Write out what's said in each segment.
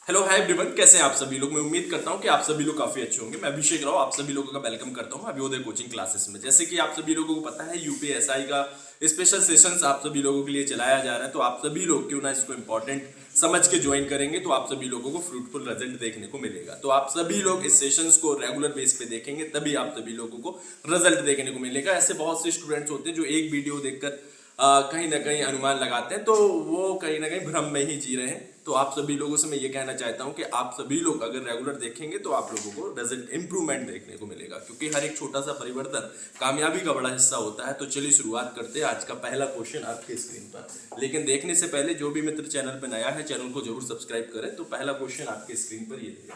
Hello hi everyone, कैसे हैं आप सभी लोग। मैं उम्मीद करता हूं कि आप सभी लोग काफी अच्छे होंगे। मैं अभिषेक राव आप सभी लोगों का वेलकम करता हूं अभ्युदय कोचिंग क्लासेस में। जैसे कि आप सभी लोगों को पता है, यूपीएसआई का स्पेशल सेशंस आप सभी लोगों के लिए चलाया जा रहा है। तो आप सभी लोग क्यों ना इसको इंपॉर्टेंट समझ के ज्वाइन करेंगे तो आप सभी लोगों को फ्रूटफुल रिजल्ट देखने को मिलेगा। तो आप सभी लोग इस सेशंस को रेगुलर बेस पे देखेंगे तभी आप सभी लोगों को रिजल्ट देखने को मिलेगा। ऐसे बहुत से स्टूडेंट्स होते हैं जो एक वीडियो देखकर कहीं ना कहीं अनुमान लगाते हैं, तो वो कहीं ना कहीं भ्रम में ही जी रहे हैं। तो आप सभी लोगों से मैं ये कहना चाहता हूं कि आप सभी लोग अगर रेगुलर देखेंगे तो आप लोगों को रिजल्ट इंप्रूवमेंट देखने को मिलेगा, क्योंकि हर एक छोटा सा परिवर्तन कामयाबी का बड़ा हिस्सा होता है। तो चलिए शुरुआत करते हैं। आज का पहला क्वेश्चन आपके स्क्रीन पर, लेकिन देखने से पहले जो भी मित्र चैनल पर नया है चैनल को जरूर सब्सक्राइब करें। तो पहला क्वेश्चन आपके स्क्रीन पर ये देखिए,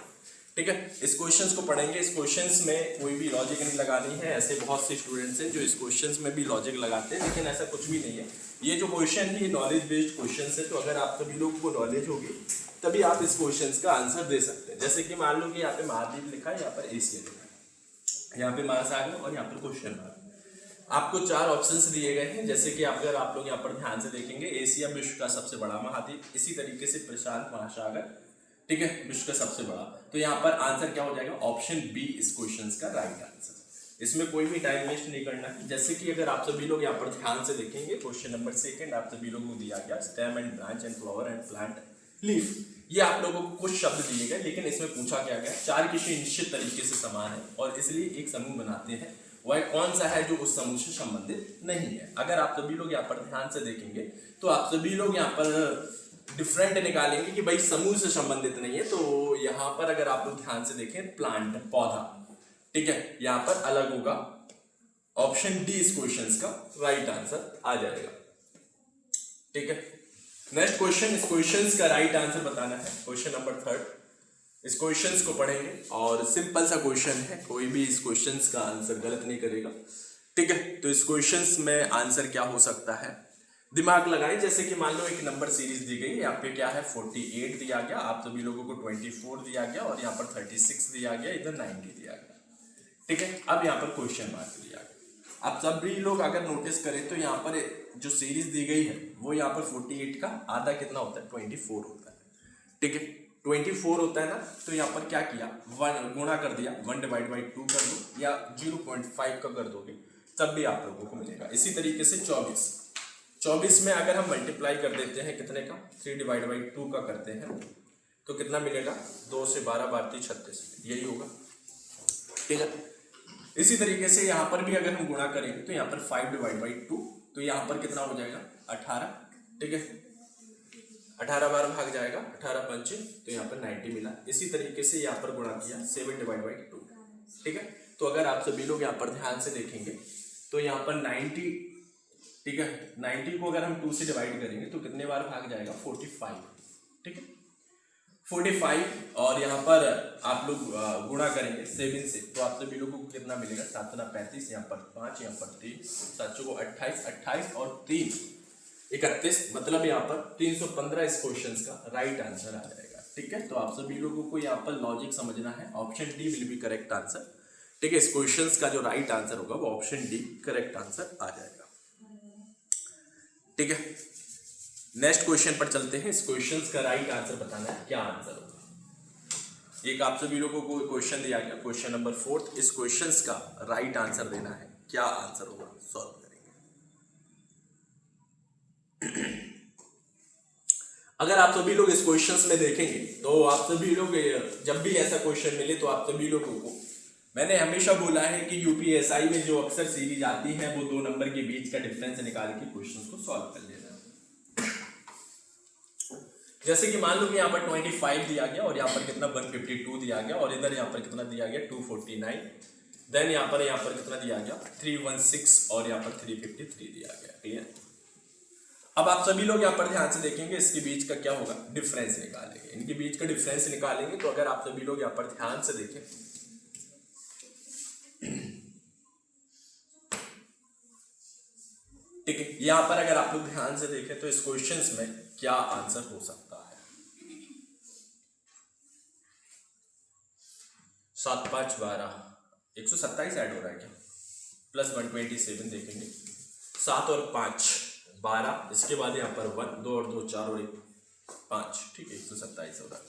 ठीक है। इस क्वेश्चंस को पढ़ेंगे। इस क्वेश्चंस में कोई भी लॉजिक नहीं लगानी है। ऐसे बहुत से स्टूडेंट्स हैं जो इस क्वेश्चंस में भी लॉजिक लगाते हैं, लेकिन ऐसा कुछ भी नहीं है। ये जो क्वेश्चन है ये नॉलेज बेस्ड क्वेश्चंस है। तो अगर आप सभी लोगों को नॉलेज होगी तभी आप इस क्वेश्चंस का आंसर दे सकते हैं। जैसे कि मान लो कि यहाँ पे महाद्वीप लिखा है, यहाँ पर एशिया लिखा है, यहाँ पे महासागर और यहाँ पर क्वेश्चन मार्क। आपको चार ऑप्शंस दिए गए हैं। जैसे कि अगर आप लोग यहाँ पर ध्यान से देखेंगे, एशिया विश्व का सबसे बड़ा महाद्वीप, इसी तरीके से प्रशांत महासागर, ठीक है, विश्व का सबसे बड़ा। तो यहाँ पर आंसर क्या हो जाएगा? ऑप्शन बी इस क्वेश्चन का राइट आंसर। इसमें कोई भी टाइम वेस्ट नहीं करना है। जैसे कि अगर आप सभी लोग यहाँ पर ध्यान से देखेंगे, क्वेश्चन नंबर 2 आप सभी लोगों को दिया गया stem and branch and flower and plant leaf. ये आप लोगों को कुछ शब्द दिए गए, लेकिन इसमें पूछा क्या गया, चार किसी निश्चित तरीके से समान है और इसलिए एक समूह बनाते हैं। वह कौन सा है जो उस समूह से संबंधित नहीं है? अगर आप सभी लोग यहाँ पर ध्यान से देखेंगे तो आप सभी लोग यहाँ पर डिफरेंट निकालेंगे कि भाई समूह से संबंधित नहीं है। तो यहाँ पर अगर आप लोग ध्यान से देखें, प्लांट पौधा, ठीक है, यहाँ पर अलग होगा। ऑप्शन डी इस क्वेश्चन का राइट आंसर आ जाएगा, ठीक है। नेक्स्ट क्वेश्चन, इस क्वेश्चन का राइट आंसर बताना है। क्वेश्चन नंबर 3 इस क्वेश्चन को पढ़ेंगे और सिंपल सा क्वेश्चन है, कोई भी इस क्वेश्चन का आंसर गलत नहीं करेगा, ठीक है। तो इस क्वेश्चन में आंसर क्या हो सकता है, दिमाग लगाएं। जैसे कि मान लो एक नंबर सीरीज दी गई, यहाँ पे क्या है 48 दिया गया, आप सभी लोगों को 24 दिया गया और यहाँ पर 36 दिया गया, इधर 90 दिया गया, ठीक है। अब यहाँ पर क्वेश्चन मार्क दिया गया। आप सभी लोग अगर नोटिस करें तो यहाँ पर जो सीरीज दी गई है वो यहाँ पर 48 का आधा कितना होता है, 24 होता है, ठीक है। 24 होता है ना, तो यहाँ पर क्या किया, 1 गुणा कर दिया, 1/2 कर दो या 0.5 का कर दोगे तब भी आप लोगों को मिलेगा। इसी तरीके से 24 में अगर हम मल्टीप्लाई कर देते हैं कितने का, 3/2 का करते हैं तो कितना मिलेगा, 2 से 12 बार 36, यही होगा, ठीक है। इसी तरीके से यहाँ पर भी अगर हम गुणा करेंगे तो यहाँ पर 5/2, तो यहाँ पर कितना हो जाएगा 18, ठीक है। 18 बार भाग जाएगा, 18 पंचे, तो यहाँ पर 90 मिला। इसी तरीके से यहाँ पर गुणा किया 7/2, ठीक है। तो अगर आप सभी लोग यहाँ पर ध्यान से देखेंगे तो यहाँ पर 90, ठीक है, 90 को अगर हम 2 से डिवाइड करेंगे तो कितने बार भाग जाएगा, 45, ठीक है, 45। और यहाँ पर आप लोग गुणा करेंगे 7 से तो आप सभी लोगों को कितना मिलेगा, 7 × 35, यहाँ पर 5, यहाँ पर 3, 7 को 28, 28 और 3 31, मतलब यहाँ पर 315 इस क्वेश्चन का राइट आंसर आ जाएगा, ठीक है। तो आप सभी लोगों को यहाँ पर लॉजिक समझना है। Option D will be correct answer, ठीक है। इस क्वेश्चन का जो राइट आंसर होगा वो ऑप्शन डी करेक्ट आंसर आ जाएगा, ठीक है। नेक्स्ट क्वेश्चन पर चलते हैं। इस क्वेश्चन का राइट आंसर बताना है, क्या आंसर होगा। एक आप सभी लोगों को क्वेश्चन दिया गया, क्वेश्चन नंबर 4, इस क्वेश्चन का राइट आंसर देना है, क्या आंसर होगा, सॉल्व करेंगे। अगर आप सभी लोग इस क्वेश्चन में देखेंगे तो आप सभी लोग जब भी ऐसा क्वेश्चन मिले तो आप सभी लोगों को, मैंने हमेशा बोला है कि यूपीएसआई में जो अक्सर सीरीज आती है वो 2 नंबर के बीच का डिफरेंस निकाल के क्वेश्चन को सॉल्व कर लेना। जैसे कि मान लो कि यहाँ पर 25 दिया गया और यहाँ पर कितना 152 दिया गया और इधर यहाँ पर कितना दिया गया 249, देन यहाँ पर कितना दिया गया 316 और यहाँ पर 353 दिया गया, क्लियर। अब आप सभी लोग यहाँ पर ध्यान से देखेंगे, इसके बीच का क्या होगा, डिफरेंस निकालेंगे। इनके बीच का डिफरेंस निकालेंगे तो अगर आप सभी लोग यहाँ पर ध्यान से देखें, ठीक है, यहाँ पर अगर आप लोग ध्यान से देखें तो इस क्वेश्चन में क्या आंसर हो सकता है। 7 5 12, 127 ऐड हो रहा है क्या, प्लस 127 देखेंगे, 7 और 5 12, इसके बाद यहाँ पर 1, 2 और 2 4 और 1 5, ठीक है, 127 होगा।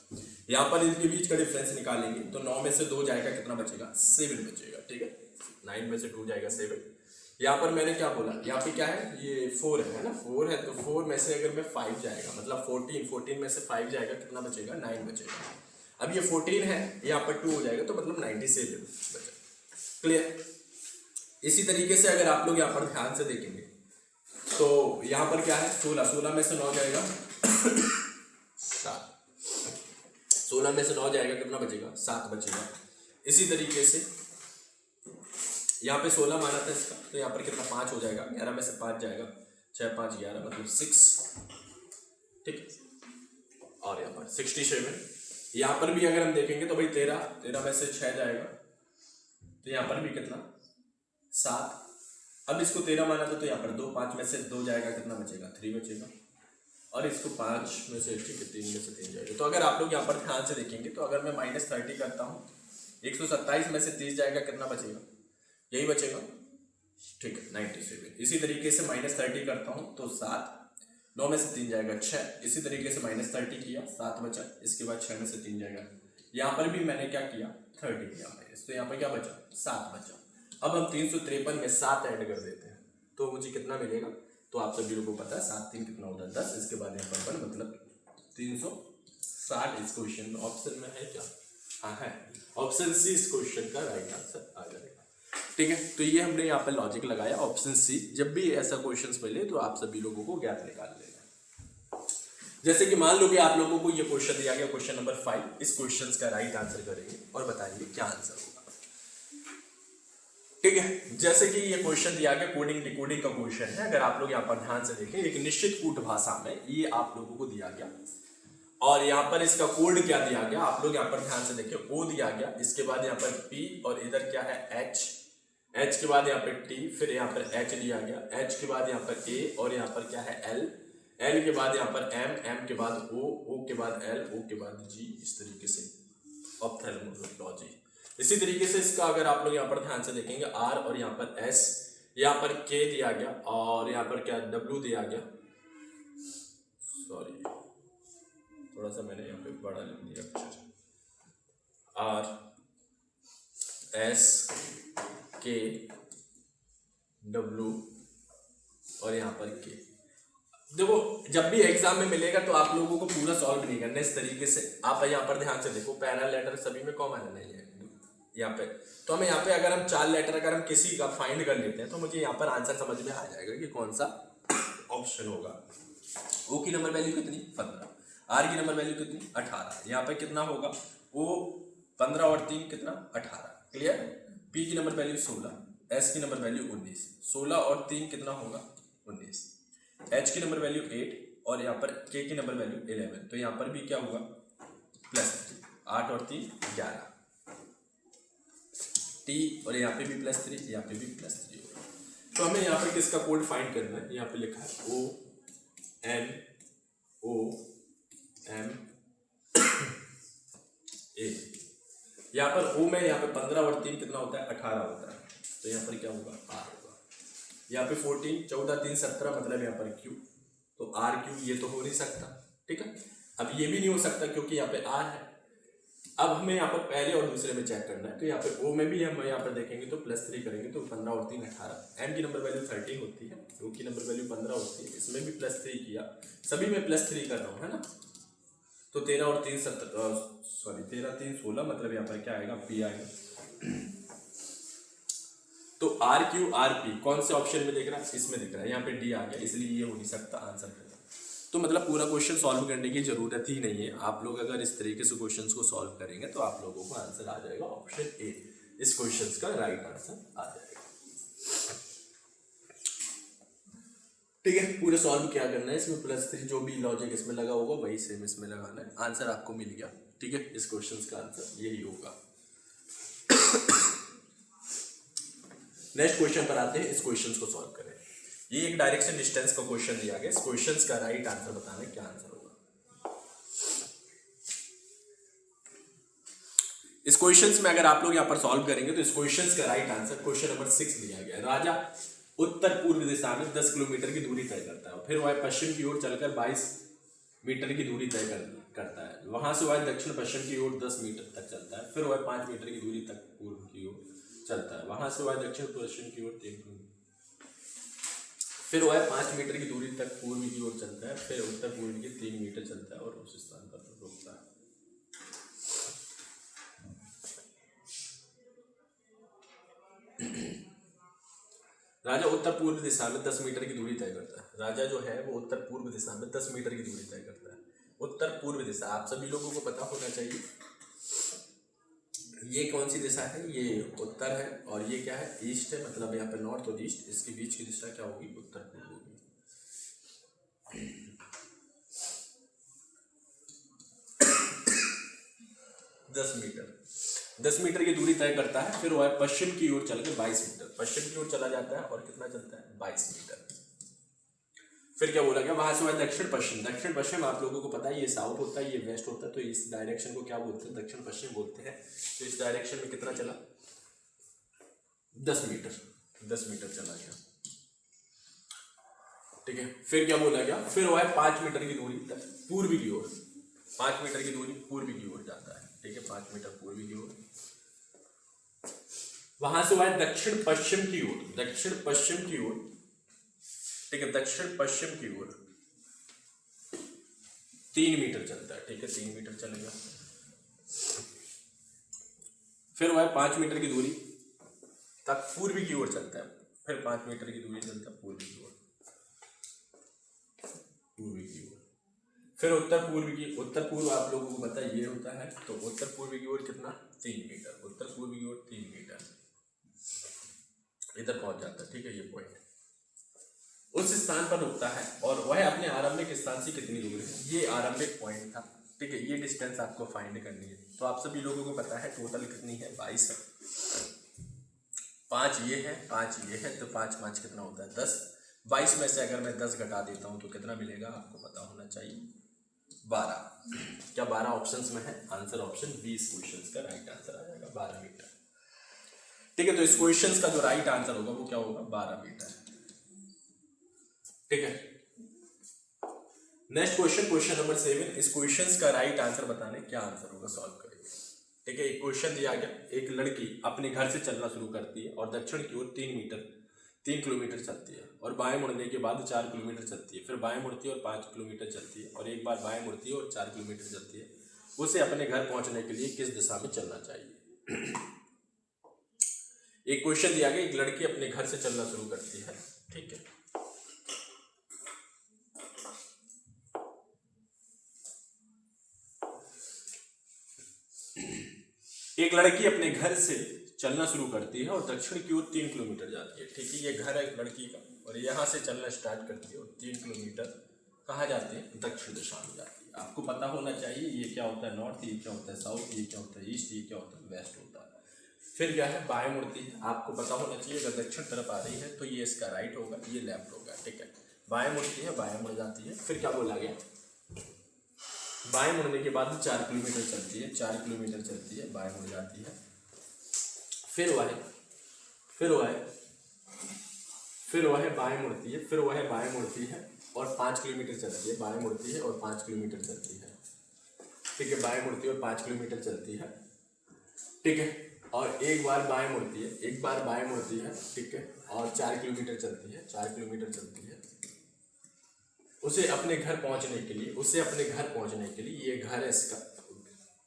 यहाँ पर इनके बीच का डिफरेंस निकालेंगे तो 9 में से 2 जाएगा, कितना बचेगा? 7 बचेगा, ठीक है। 9 में से 2 जाएगा 7। यहाँ पर मैंने क्या बोला, यहाँ पे क्या है, ये 4 है ना, 4 है, तो 4 में से अगर मैं 5 जाएगा मतलब 14 में से 5 जाएगा, कितना बचेगा? 9 बचेगा। अब ये 14 है, यहाँ पर 2 हो जाएगा तो मतलब 97 बचेगा। क्लियर? इसी तरीके से अगर आप लोग यहाँ पर ध्यान से देखेंगे तो यहाँ पर क्या है, 16 में से 9 जाएगा 7, 16 में से 9 जाएगा, कितना बचेगा? 7 बचेगा। इसी तरीके से यहाँ पे 16 माना था इसका, तो यहाँ पर कितना? 5 हो जाएगा, 11 में से 5 जाएगा, 6 5 11 मतलब 6, ठीक। और यहाँ पर 67, यहाँ पर भी अगर हम देखेंगे तो भाई 13 में से 6 जाएगा, तो यहाँ पर भी कितना? 7। अब इसको 13 माना था तो यहाँ पर 2, 5 में से 2 जाएगा, कितना बचेगा? 3 बचेगा। और इसको 5 में से, ठीक है, 3 में से 3 जाएगा। तो अगर आप लोग यहाँ पर ध्यान से देखेंगे तो अगर मैं -30 करता हूँ, 127 में से 30 जाएगा, कितना बचेगा? यही बचेगा, ठीक है, 97। इसी तरीके से -30 करता हूँ तो 7, 9 में से 3 जाएगा 6, इसी तरीके से -30 किया, 7 बचा, इसके बाद 6 में से 3 जाएगा। यहाँ पर भी मैंने क्या किया? 30 किया माइनस, तो यहाँ पर क्या बचा? 7 बचा। अब हम 353 में 7 ऐड कर देते हैं तो मुझे कितना मिलेगा? तो आप सभी लोगों को पता है 7 3 कितना होता है? 10। इसके बाद यहाँ पर मतलब 360 इस क्वेश्चन में ऑप्शन में है क्या? हाँ है, ऑप्शन सी इस क्वेश्चन का राइट आंसर आ जाएगा, ठीक है। तो ये हमने यहाँ पर लॉजिक लगाया, ऑप्शन सी। जब भी ऐसा क्वेश्चन मिले तो आप सभी लोगों को गैप निकाल लेना। जैसे कि मान लो कि आप लोगों को ये क्वेश्चन दिया गया, क्वेश्चन नंबर 5, इस क्वेश्चन का राइट आंसर करेंगे और बताएंगे क्या आंसर होगा, ठीक है। जैसे कि ये क्वेश्चन दिया गया कोडिंग डिकोडिंग का क्वेश्चन है। अगर आप लोग यहाँ पर ध्यान से देखें, एक निश्चित कूट भाषा में ये आप लोगों को दिया गया और यहाँ पर इसका कोड क्या दिया गया, आप लोग यहाँ पर ध्यान से देखें, O दिया गया, इसके बाद यहाँ पर P और इधर क्या है H, H के बाद यहाँ पर T, फिर यहाँ पर H दिया गया, H के बाद यहाँ पर A और यहाँ पर क्या है L, L के बाद यहाँ पर M, M के बाद O, O के बाद L, O के बाद G, इस तरीके से ऑप्थेल्मोलॉजी। इसी तरीके से इसका अगर आप लोग यहाँ पर ध्यान से देखेंगे, R और यहाँ पर S, यहाँ पर K दिया गया और यहाँ पर क्या W दिया गया, सॉरी थोड़ा सा मैंने यहाँ पे बड़ा लिख दिया अक्षर, R S K W और यहाँ पर K। देखो जब भी एग्जाम में मिलेगा तो आप लोगों को पूरा सॉल्व नहीं करना, इस तरीके से आप यहाँ पर ध्यान से देखो, पैरा लेटर सभी में कॉमन नहीं है यहाँ पे, तो हमें यहाँ पे अगर हम 4 लेटर अगर हम किसी का फाइंड कर लेते हैं तो मुझे यहाँ पर आंसर समझ में आ जाएगा कि कौन सा ऑप्शन होगा। O की नंबर वैल्यू कितनी? 15, R की नंबर वैल्यू कितनी? 18, यहाँ पे कितना होगा? O 15 और 3 कितना? 18, क्लियर। P की नंबर वैल्यू 16, S की नंबर वैल्यू 19, 16 और 3 कितना होगा? 19, H की नंबर वैल्यू 8 और यहाँ पर K की नंबर वैल्यू 11, तो यहाँ पर भी क्या होगा? +3, 8 और 3 11, T और यहाँ पे भी +3, यहाँ पे भी +3 होगा। तो हमें यहाँ पर किसका कोड फाइंड करना है? यहाँ पे लिखा है O N O M A। यहाँ पर O में यहाँ पे 15 और 3 कितना होता है? 18 होता है, तो यहाँ पर क्या होगा? R होगा। यहाँ पे 14, 14 3 17 मतलब यहाँ पर Q, तो R Q ये तो हो नहीं सकता, ठीक है। अब ये भी नहीं हो सकता क्योंकि यहाँ पे R है। अब हमें यहाँ पर पहले और दूसरे में चेक करना है, तो यहाँ पे O में भी हम यहाँ पर देखेंगे तो +3 करेंगे तो 15 और 3 18, M की नंबर वैल्यू 13 होती है, O की नंबर वैल्यू 15 होती है, इसमें भी +3 किया, सभी में +3 कर रहा हूँ, है ना। तो 13 और 3 सॉरी 13 3 16 मतलब यहाँ पर क्या आएगा? P आएगा। तो R Q R P कौन से ऑप्शन में दिख रहा है? इसमें दिख रहा है, यहाँ पे D आ गया, इसलिए ये हो नहीं सकता आंसर। तो मतलब पूरा क्वेश्चन सॉल्व करने की जरूरत ही नहीं है, आप लोग अगर इस तरीके से क्वेश्चंस को सॉल्व करेंगे तो आप लोगों को आंसर आ जाएगा ऑप्शन ए, इस क्वेश्चंस का राइट आंसर आ जाएगा, ठीक है। पूरे सॉल्व क्या करना है, इसमें +3 जो भी लॉजिक इसमें लगा होगा वही सेम इसमें लगाना है, आंसर आपको मिल गया, ठीक है। इस क्वेश्चन का आंसर यही होगा। नेक्स्ट क्वेश्चन पर आते हैं, इस क्वेश्चन को सॉल्व करें। ये एक डायरेक्शन डिस्टेंस का क्वेश्चन दिया गया, इस क्वेश्चन का राइट आंसर बताना है, क्या आंसर होगा। इस क्वेश्चन में अगर आप लोग यहाँ पर सॉल्व करेंगे तो इस क्वेश्चन का राइट आंसर क्वेश्चन नंबर 6 दिया गया। राजा उत्तर पूर्व दिशा में 10 किलोमीटर की दूरी तय करता है, फिर वह पश्चिम की ओर चलकर 22 मीटर की दूरी तय करता है। वहां से वह दक्षिण पश्चिम की ओर 10 मीटर तक चलता है, फिर वह 5 मीटर की दूरी तक पूर्व की ओर चलता है। वहां से वह दक्षिण पश्चिम की ओर 3 किलोमीटर, फिर वह 5 मीटर की दूरी तक पूर्व की ओर चलता है, फिर उत्तर पूर्व की 3 मीटर चलता है और उस स्थान पर रुकता है। राजा उत्तर पूर्व दिशा में 10 मीटर की दूरी तय करता है। राजा जो है वो उत्तर पूर्व दिशा में 10 मीटर की दूरी तय करता है। उत्तर पूर्व दिशा आप सभी लोगों को पता होना चाहिए, ये कौन सी दिशा है, ये उत्तर है, और ये क्या है, ईस्ट है, मतलब यहाँ पे नॉर्थ और ईस्ट, इसके बीच की दिशा क्या होगी, उत्तर पूर्व होगी। 10 मीटर की दूरी तय करता है, फिर वह पश्चिम की ओर चल के 22 मीटर पश्चिम की ओर चला जाता है, और कितना चलता है, 22 मीटर। फिर क्या बोला गया, वहां से वह दक्षिण पश्चिम आप लोगों को पता है, ये साउथ होता है, ये वेस्ट होता है, तो इस डायरेक्शन को क्या बोलते हैं, दक्षिण पश्चिम बोलते हैं। तो इस डायरेक्शन में कितना चला, 10 मीटर चला गया, ठीक है। फिर क्या बोला गया, फिर वह 5 मीटर की दूरी तक पूर्वी की ओर, 5 मीटर की दूरी पूर्वी की ओर जाता है, ठीक है, 5 मीटर पूर्वी की ओर। वहां से वह दक्षिण पश्चिम की ओर, ठीक है, दक्षिण पश्चिम की ओर 3 मीटर चलता है, ठीक है, 3 मीटर चलेगा। फिर वह 5 मीटर की दूरी तक पूर्वी की ओर चलता है, फिर 5 मीटर की दूरी चलता है पूर्वी की ओर, फिर उत्तर पूर्व आप लोगों को पता ये होता है, तो उत्तर पूर्वी की ओर कितना, 3 मीटर, उत्तर पूर्वी की ओर 3 मीटर इधर पहुंच जाता है, ठीक है, ये पॉइंट उस स्थान पर रुकता है, और वह अपने आरंभिक स्थान से कितनी दूर है, ये आरंभिक पॉइंट था, ठीक है, ये डिस्टेंस आपको फाइंड करनी है। तो आप सभी लोगों को पता है टोटल कितनी है, 22 है, 5 ये है, 5 ये है, तो 5 कितना होता है, 10। 22 में से अगर मैं 10 घटा देता हूं तो कितना मिलेगा, आपको पता होना चाहिए, 12। क्या 12 ऑप्शंस में है, आंसर ऑप्शन बी इस क्वेश्चन का राइट आंसर आ जाएगा, 12 मीटर, ठीक है। तो इस क्वेश्चन का जो राइट आंसर होगा वो क्या होगा, 12 मीटर, ठीक है। नेक्स्ट क्वेश्चन नंबर 7, इस क्वेश्चन का राइट आंसर बताने, क्या आंसर होगा, सॉल्व करेंगे, ठीक है। एक क्वेश्चन दिया गया, एक लड़की अपने घर से चलना शुरू करती है और दक्षिण की ओर 3 किलोमीटर चलती है, और बाएं मुड़ने के बाद 4 किलोमीटर चलती है, फिर बाएं मुड़ती है और 5 किलोमीटर चलती है, और एक बार बाएं मुड़ती है और 4 किलोमीटर चलती है। उसे अपने घर पहुंचने के लिए किस दिशा में चलना चाहिए। एक क्वेश्चन दिया गया, एक लड़की अपने घर से चलना शुरू करती है, ठीक है, एक लड़की अपने घर से चलना शुरू करती है और दक्षिण की ओर 3 किलोमीटर जाती है, ठीक है, ये घर है लड़की का, और यहाँ से चलना स्टार्ट करती है और 3 किलोमीटर कहाँ जाती है, दक्षिण दिशा में जाती है। आपको पता होना चाहिए ये क्या होता है, नॉर्थ, ये क्या होता है, साउथ, ये क्या होता है, ईस्ट, ये क्या होता है, वेस्ट होता है। फिर क्या है, बाएं मुड़ती है, आपको पता होना चाहिए अगर दक्षिण तरफ आ रही है तो ये इसका राइट होगा, ये लेफ्ट होगा, ठीक है। बाएं मुड़ती है, बाएं मुड़ जाती है, फिर क्या बोला गया, बाएं मुड़ने के बाद 4 किलोमीटर चलती है, 4 किलोमीटर चलती है, बाएं मुड़ जाती है, फिर वह बाएं मुड़ती है, फिर वह बाएं मुड़ती है और 5 किलोमीटर चलती है, बाएं मुड़ती है और 5 किलोमीटर चलती है, ठीक है, बाएं मुड़ती है और 5 किलोमीटर चलती है, ठीक है, और एक बार बाएं मुड़ती है, एक बार बाएं मुड़ती है, ठीक है, और 4 किलोमीटर चलती है, 4 किलोमीटर चलती है। उसे अपने घर पहुंचने के लिए ये घर है इसका,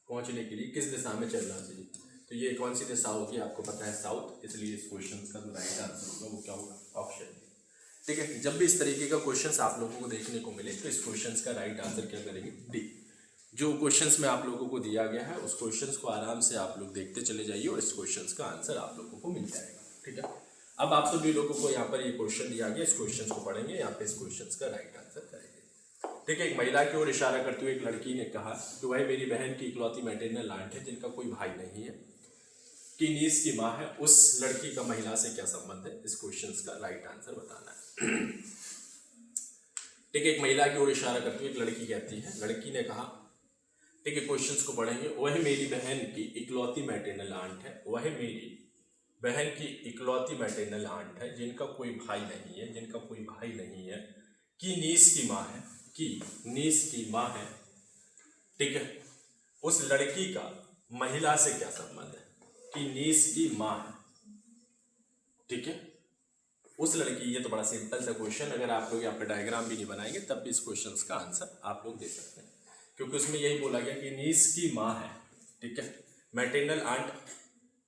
पहुंचने के लिए किस दिशा में चलना चाहिए, तो ये कौन सी दिशा होगी, आपको पता है साउथ, इसलिए इस क्वेश्चन का जो राइट आंसर होगा वो क्या होगा, ऑप्शन, ठीक है। जब भी इस तरीके का क्वेश्चंस आप लोगों को देखने को मिले तो इस क्वेश्चंस का राइट आंसर क्या करेंगे, डी। जो क्वेश्चंस में आप लोगों को दिया गया है उस क्वेश्चंस को आराम से आप लोग देखते चले जाइए और इस क्वेश्चंस का आंसर आप लोगों को मिल जाएगा, ठीक है। अब आप सभी लोगों को यहाँ पर ये क्वेश्चन दिया गया, इस क्वेश्चन को पढ़ेंगे, यहाँ पे इस क्वेश्चन का राइट आंसर करेंगे, ठीक है। एक महिला की ओर इशारा करते हुए एक लड़की ने कहा कि वह मेरी बहन की इकलौती मैटरनल आंट है जिनका कोई भाई नहीं है, कि नीस की माँ है, उस लड़की का महिला से क्या संबंध है, इस क्वेश्चन का राइट आंसर बताना है, ठीक है। एक महिला की ओर इशारा करते हुए एक लड़की कहती है, लड़की ने कहा, ठीक है, क्वेश्चंस को पढ़ेंगे, वह मेरी बहन की इकलौती मैटरनल आंट है, वह मेरी बहन की इकलौती मैटरनल आंट है जिनका कोई भाई नहीं है, कि नीस की माँ है, की नीस की माँ है, ठीक है, उस लड़की का महिला से क्या संबंध है? कि नीस की माँ है, ठीक है, उस लड़की, ये तो बड़ा सिंपल सा क्वेश्चन, अगर आप लोग यहाँ पे डायग्राम भी नहीं बनाएंगे तब भी इस क्वेश्चन का आंसर आप लोग दे सकते हैं, क्योंकि उसमें यही बोला गया कि नीस की माँ है, ठीक है, मैटरनल आंट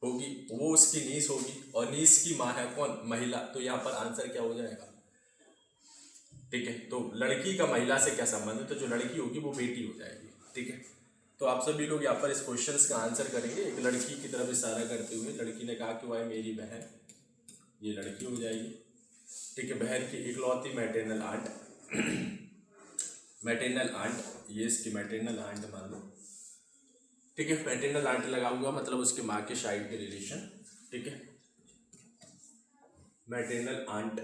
होगी, वो उसकी नीस होगी, और नीस की माँ है कौन? महिला। तो यहाँ पर आंसर क्या हो जाएगा? ठीक है, तो लड़की का महिला से क्या संबंध है? तो जो लड़की होगी वो बेटी हो जाएगी, ठीक है। तो आप सभी लोग यहाँ पर इस क्वेश्चन का आंसर करेंगे एक लड़की की तरफ इशारा करते हुए। लड़की ने कहा कि वह मेरी बहन, ये लड़की हो जाएगी, ठीक है, बहन की इकलौती मैटरनल आंट, मैटरनल आंट, ये इसकी मैटरनल आंट मान लो, ठीक है, मैटरनल आंट लगा हुआ मतलब उसके माँ के साइड के रिलेशन, ठीक है, मैटरनल आंट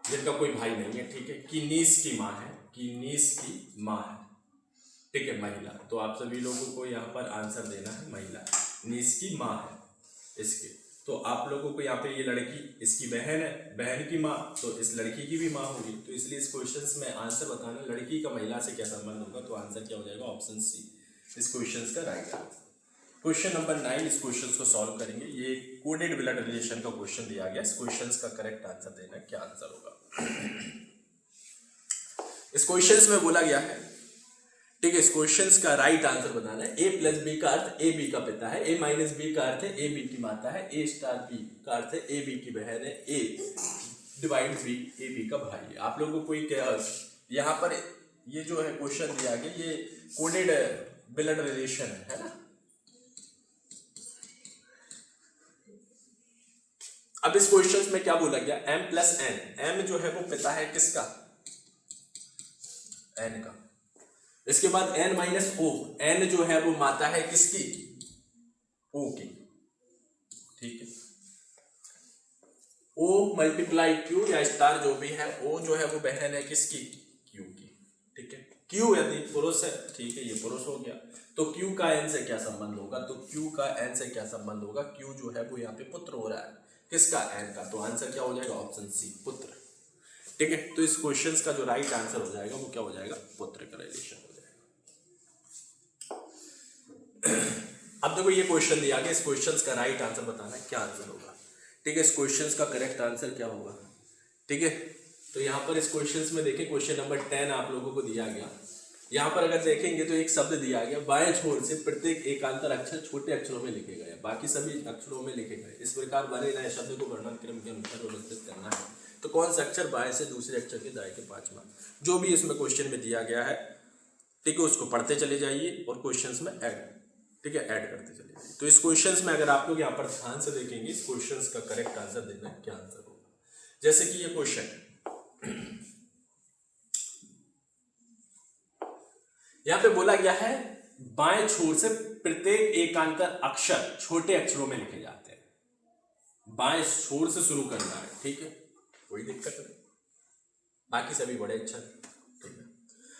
जिनका कोई भाई नहीं है, ठीक है, की नीस की माँ है, की नीस की माँ है, ठीक है, महिला। तो आप सभी लोगों को यहाँ पर आंसर देना है महिला, नीस की माँ है इसके। तो आप लोगों को यहाँ पे ये लड़की इसकी बहन है, बहन की माँ, तो इस लड़की की भी माँ होगी, तो इसलिए इस क्वेश्चन में आंसर बताना लड़की का महिला से क्या संबंध होगा, तो आंसर क्या हो जाएगा? ऑप्शन सी इस क्वेश्चन का राइट आंसर। क्वेश्चन नंबर 9, इस क्वेश्चन को सॉल्व करेंगे। ये कोडेड ब्लड रिलेशन का क्वेश्चन दिया गया, इस क्वेश्चन का करेक्ट आंसर देना, क्या आंसर होगा? इस क्वेश्चन में बोला गया है, ठीक है, इस क्वेश्चन का राइट आंसर बताना है। ए प्लस बी का अर्थ ए बी का पिता है, ए माइनस बी का अर्थ है ए बी की माता है, ए स्टार बी का अर्थ है ए बी की बहन है, ए डिवाइड बी ए बी का भाई है। आप लोगों को यहाँ पर ये जो है क्वेश्चन दिया गया, ये कोडेड ब्लड रिलेशन है ना। अब इस क्वेश्चन में क्या बोला गया? m प्लस एन, एम जो है वो पिता है किसका? एन का। इसके बाद n माइनस ओ, एन जो है वो माता है किसकी? ओ की, ठीक है। ओ मल्टीप्लाई क्यू या स्टार जो भी है, ओ जो है वो बहन है किसकी? क्यू की, ठीक है। क्यू यदि पुरुष है, ठीक है, ये पुरुष हो गया, तो क्यू का एन से क्या संबंध होगा? तो क्यू का एन से क्या संबंध होगा? क्यू जो है वो यहाँ पे पुत्र हो रहा है किसका? एन का। तो आंसर क्या हो जाएगा? ऑप्शन सी पुत्र, ठीक है। तो इस क्वेश्चन का जो राइट आंसर हो जाएगा वो क्या हो जाएगा? पुत्र का रिलेशन हो जाएगा। अब देखो ये क्वेश्चन दिया गया, इस क्वेश्चन का राइट आंसर बताना है, क्या आंसर होगा, ठीक है। इस क्वेश्चन का करेक्ट आंसर क्या होगा, ठीक है। तो यहाँ पर इस क्वेश्चन में देखें, क्वेश्चन नंबर 10 आप लोगों को दिया गया। यहाँ पर अगर देखेंगे तो एक शब्द दिया गया, बाएं छोर से प्रत्येक एकांतर अक्षर छोटे अक्षरों में लिखे गए, बाकी सभी अक्षरों में लिखे गए। इस प्रकार बने नए शब्द को वर्णन क्रम के अनुसार व्यवस्थित करना है। तो कौन सा अक्षर बाएं से दूसरे अक्षर के दाएं के पांचवा, जो भी इसमें क्वेश्चन में दिया गया है, ठीक है, उसको पढ़ते चले जाइए और क्वेश्चन में ऐड, ठीक है, ऐड करते चले जाइए। तो इस क्वेश्चन में अगर आप लोग यहाँ पर ध्यान से देखेंगे, इस क्वेश्चन का करेक्ट आंसर देना है, क्या आंसर होगा। जैसे कि ये क्वेश्चन यहाँ पे बोला गया है, बाएं छोर से प्रत्येक एकांतर अक्षर छोटे अक्षरों में लिखे जाते हैं। बाएं छोर से शुरू करना है, ठीक है, कोई दिक्कत नहीं, बाकी सभी बड़े अक्षर, ठीक है।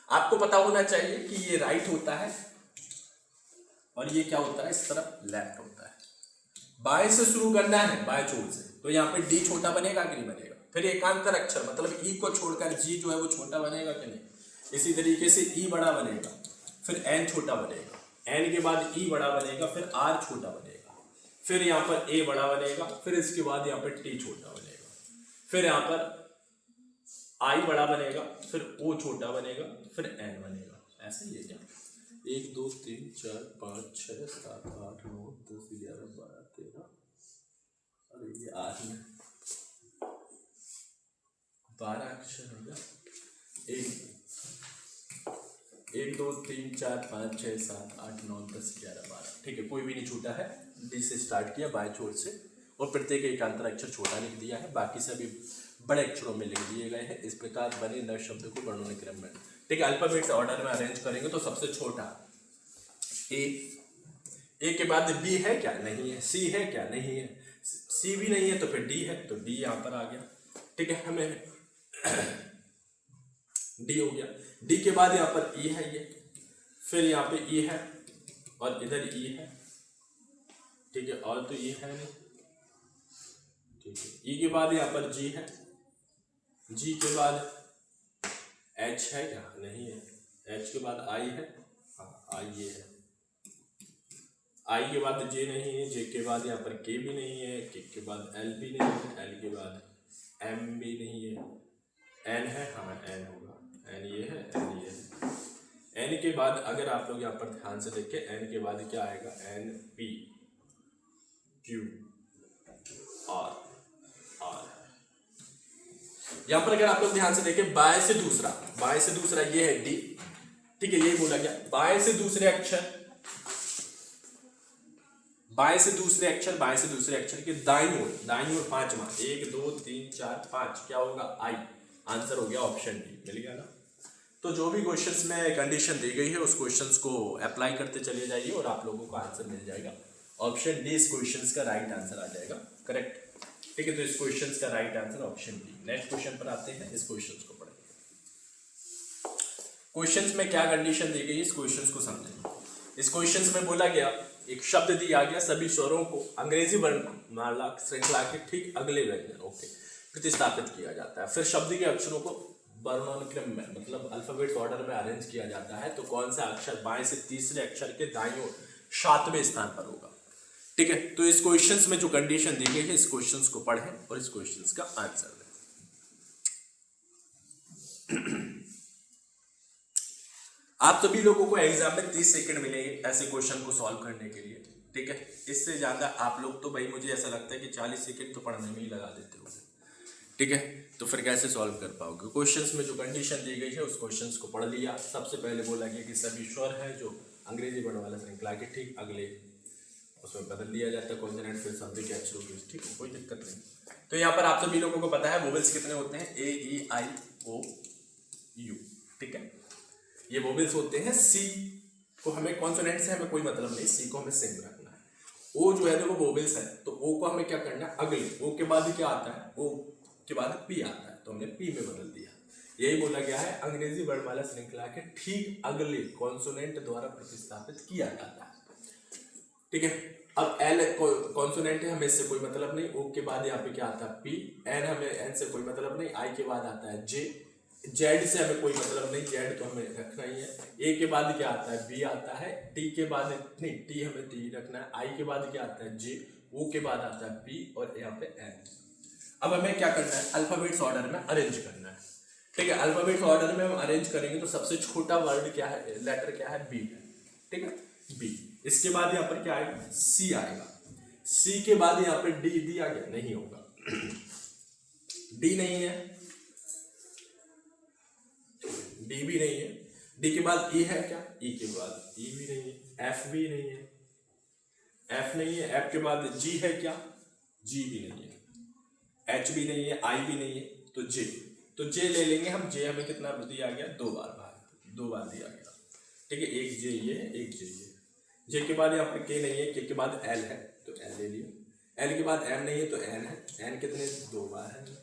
आपको पता होना चाहिए कि ये राइट होता है और ये क्या होता है, इस तरफ लेफ्ट होता है। बाएं से शुरू करना है, बाएं छोर से, तो यहाँ पे डी छोटा बनेगा कि नहीं बनेगा। फिर एकांतर अक्षर मतलब ई को छोड़कर जी जो है वो छोटा बनेगा कि नहीं। इसी तरीके से ई बड़ा बनेगा, फिर एन छोटा बनेगा, एन के बाद ई बड़ा बनेगा, फिर आर छोटा बनेगा, फिर यहाँ पर ए बड़ा बनेगा, फिर इसके बाद यहाँ पर टी छोटा बनेगा, फिर यहाँ पर आई बड़ा बनेगा, फिर ओ छोटा बनेगा, फिर एन बनेगा। ऐसे ही है क्या? 1 2 3 4 5 6 7 8 9 10 11 12 13, अरे ये 8 में 12 अक्षर हो गया। 1 2 3 4 5 6 7 8 9 10 11 12, ठीक है, कोई भी नहीं छूटा है। डी से स्टार्ट किया बाएं छोर से, और प्रत्येक एकांतर अक्षर छोटा लिख दिया है, बाकी सभी बड़े अक्षरों में लिख दिए गए हैं। इस प्रकार बने नए शब्द को वर्णन क्रम में, ठीक है, अल्फाबेट ऑर्डर में अरेंज करेंगे तो सबसे छोटा ए के बाद बी है क्या? नहीं है। सी है क्या? नहीं है। सी भी नहीं है तो फिर डी है, तो डी यहाँ पर आ गया, ठीक है, हमें डी हो गया। डी के बाद यहाँ पर ई है, ये फिर यहाँ पे ई है और इधर ई है, ठीक है, और तो ई है नहीं, ठीक है। ई के बाद यहाँ पर जी है, जी के बाद एच है क्या? नहीं है। एच के बाद आई है, हाँ आई ये है। आई के बाद जे नहीं है, जे के बाद यहाँ पर के भी नहीं है, के बाद एल भी नहीं है, एल के बाद एम भी नहीं है, एन है, हाँ एन होगा, एन ये है, एन ये है। एन के बाद अगर आप लोग यहाँ पर ध्यान से देखें, एन के बाद क्या आएगा? N P Q R R. यहाँ पर अगर आप लोग ध्यान से देखें, बाएं से दूसरा ये है डी, ठीक है, ये बोला गया। बाएं से दूसरे अक्षर के दाईं ओर पांचवा, 1 2 3 4 5 क्या होगा? आई। आंसर हो गया ऑप्शन डी। मिल गया ना? तो जो भी क्वेश्चंस में कंडीशन दी गई है उस क्वेश्चंस को अप्लाई करते चले जाइए और आप लोगों को आंसर मिल जाएगा। ऑप्शन डी इस क्वेश्चंस का राइट आंसर आ जाएगा, करेक्ट। ठीक है, तो इस क्वेश्चंस का right answer option D. Next question पर आते हैं, इस क्वेश्चंस को पढ़ेंगे। क्वेश्चंस में क्या कंडीशन दी गई, इस क्वेश्चंस को समझेंगे। इस क्वेश्चंस में बोला गया, एक शब्द दिया गया, सभी स्वरों को अंग्रेजी वर्णमाला श्रृंखला के ठीक अगले व्यंजन ओके प्रतिस्थापित किया जाता है। फिर शब्द के अक्षरों को वर्णानुक्रम में, मतलब अल्फाबेट ऑर्डर में अरेंज किया जाता है, तो कौन सा अक्षर बाएं से तीसरे अक्षर के दाईं ओर 7वें स्थान पर होगा? ठीक है, तो इस क्वेश्चंस में जो कंडीशन दी गई है, इस क्वेश्चंस को पढ़ें और इस क्वेश्चंस का आंसर दें। आप सभी लोगों को एग्जाम में 30 सेकंड मिलेंगे ऐसे क्वेश्चन को सॉल्व करने के लिए। ठीक है, इससे ज्यादा आप लोग तो भाई मुझे ऐसा लगता है कि 40 सेकंड तो पढ़ने में ही लगा देते हो। ठीक है, तो फिर कैसे सॉल्व कर पाओगे? क्वेश्चंस में जो कंडीशन दी गई है उस क्वेश्चंस को पढ़ लिया। सबसे पहले बोला गया कि सभी स्वर है जो अंग्रेजी वर्णमाला श्रृंखला के ठीक अगले उसमें बदल दिया जाता है कॉन्सोनेंट, फिर शब्द के अक्षरों को, ठीक है, कोई दिक्कत नहीं। तो यहाँ पर आप सभी लोगों को पता है वोवेल्स कितने होते हैं? ए ई आई ओ यू। ठीक है, ये वोवेल्स होते हैं। सी को हमें कॉन्सोनेंट से हमें कोई मतलब नहीं, सी को हमें सेम रखना है। ओ जो है देखो वोवेल्स है, तो ओ को हमें क्या करना है? अगले। ओ के बाद क्या आता है? ओ के बाद पी आता है, तो हमने पी में बदल दिया। यही बोला गया है, अंग्रेजी वर्णमाला श्रृंखला के ठीक अगले कॉन्सोनेंट द्वारा प्रतिस्थापित किया जाता है। ठीक है, अब एल कॉन्सोनेंट है, हमें इससे कोई मतलब नहीं। ओ के बाद यहाँ पे क्या आता है? पी। एन हमें एन से कोई मतलब नहीं। आई के बाद आता है जे। जेड से हमें कोई मतलब नहीं, जेड तो हमें रखना ही है। ए के बाद क्या आता है? बी आता है। टी के बाद नहीं, टी हमें टी रखना है। आई के बाद क्या आता है? जे। ओ के बाद आता है पी और यहाँ पे एन। अब हमें क्या करना है? अल्फाबेट्स ऑर्डर में अरेंज करना है। ठीक है, अल्फाबेट्स ऑर्डर में हम अरेंज करेंगे तो सबसे छोटा वर्ड क्या है? लेटर क्या है? बी है। ठीक है, बी। इसके बाद यहाँ पर क्या आएगा? सी आएगा। सी के बाद यहाँ पर डी दिया गया नहीं होगा, डी नहीं है, डी भी नहीं है। डी के बाद ई है क्या? ई के बाद ई भी नहीं है, एफ भी नहीं है, एफ नहीं है। एफ के बाद जी है क्या? जी भी नहीं है, एच भी नहीं है, आई भी नहीं है, तो जे। तो जे ले लेंगे हम। जे हमें कितना दिया गया? 2 बार दिया गया। ठीक है, एक जे ये है, एक जे ये। जे के बाद यहाँ पर के नहीं है, के के बाद एल है, तो एल ले लिया। एल के बाद एम नहीं है, तो एन है। एन कितने? 2 बार है।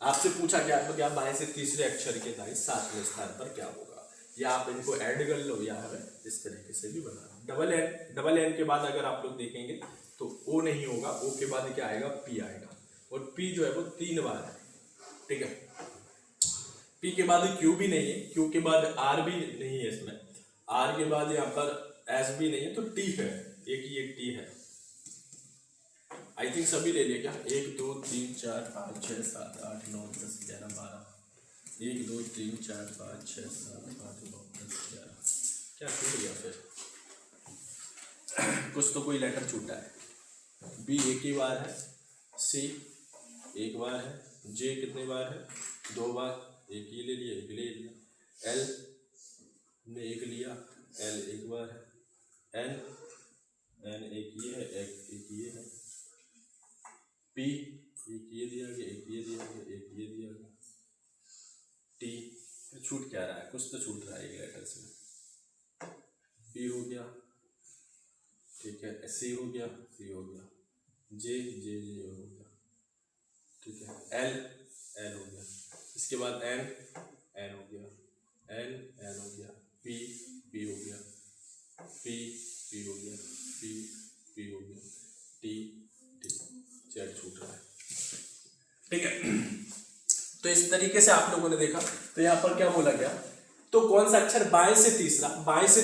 आपसे पूछा गया तो क्या बाएं से तीसरे अक्षर के दाएं 7वें स्थान पर क्या होगा? या आप इनको ऐड कर लो या हमें इस तरीके से भी बना। डबल एन के बाद अगर आप लोग देखेंगे तो ओ नहीं होगा। ओ के बाद क्या आएगा? पी आएगा, और पी जो है वो 3 बार है। ठीक है, पी के बाद क्यू भी नहीं है, क्यू के बाद आर भी नहीं है, इसमें आर के बाद यहाँ पर एस भी नहीं है, तो टी है। एक टी है। आई थिंक सभी ले लिया क्या? 1 2 3 4 5 6 7 8 9 10 11 12। 1 2 3 4 5 6 7 8 9 10 11। क्या छूट गया फिर? कुछ तो कोई लेटर छूटा है। बी एक ही बार है, सी एक बार है, जे कितने बार है? 2 बार। एक ये ले लिया, एक ले लिया। एल ने एक लिया, एल एक बार है। एन एक ये है, एक ये है। पी एक ये दिया गया, एक ये दिया गया, एक ये दिया गया। टी छूट क्या रहा है? कुछ तो छूट रहा है एक लेटर से। बी हो गया, ठीक है, सी हो गया, सी हो गया, जे जे जे हो गया, ठीक है, एल हो गया। इसके बाद एन हो गया, एन हो गया, पी हो गया, पी हो गया, पी हो गया, टी जेड छूट रहा है। ठीक है, तो इस इस तरीके से आप लोगों ने देखा, तो यहाँ पर क्या बोला गया, तो कौन सा अक्षर बाएं से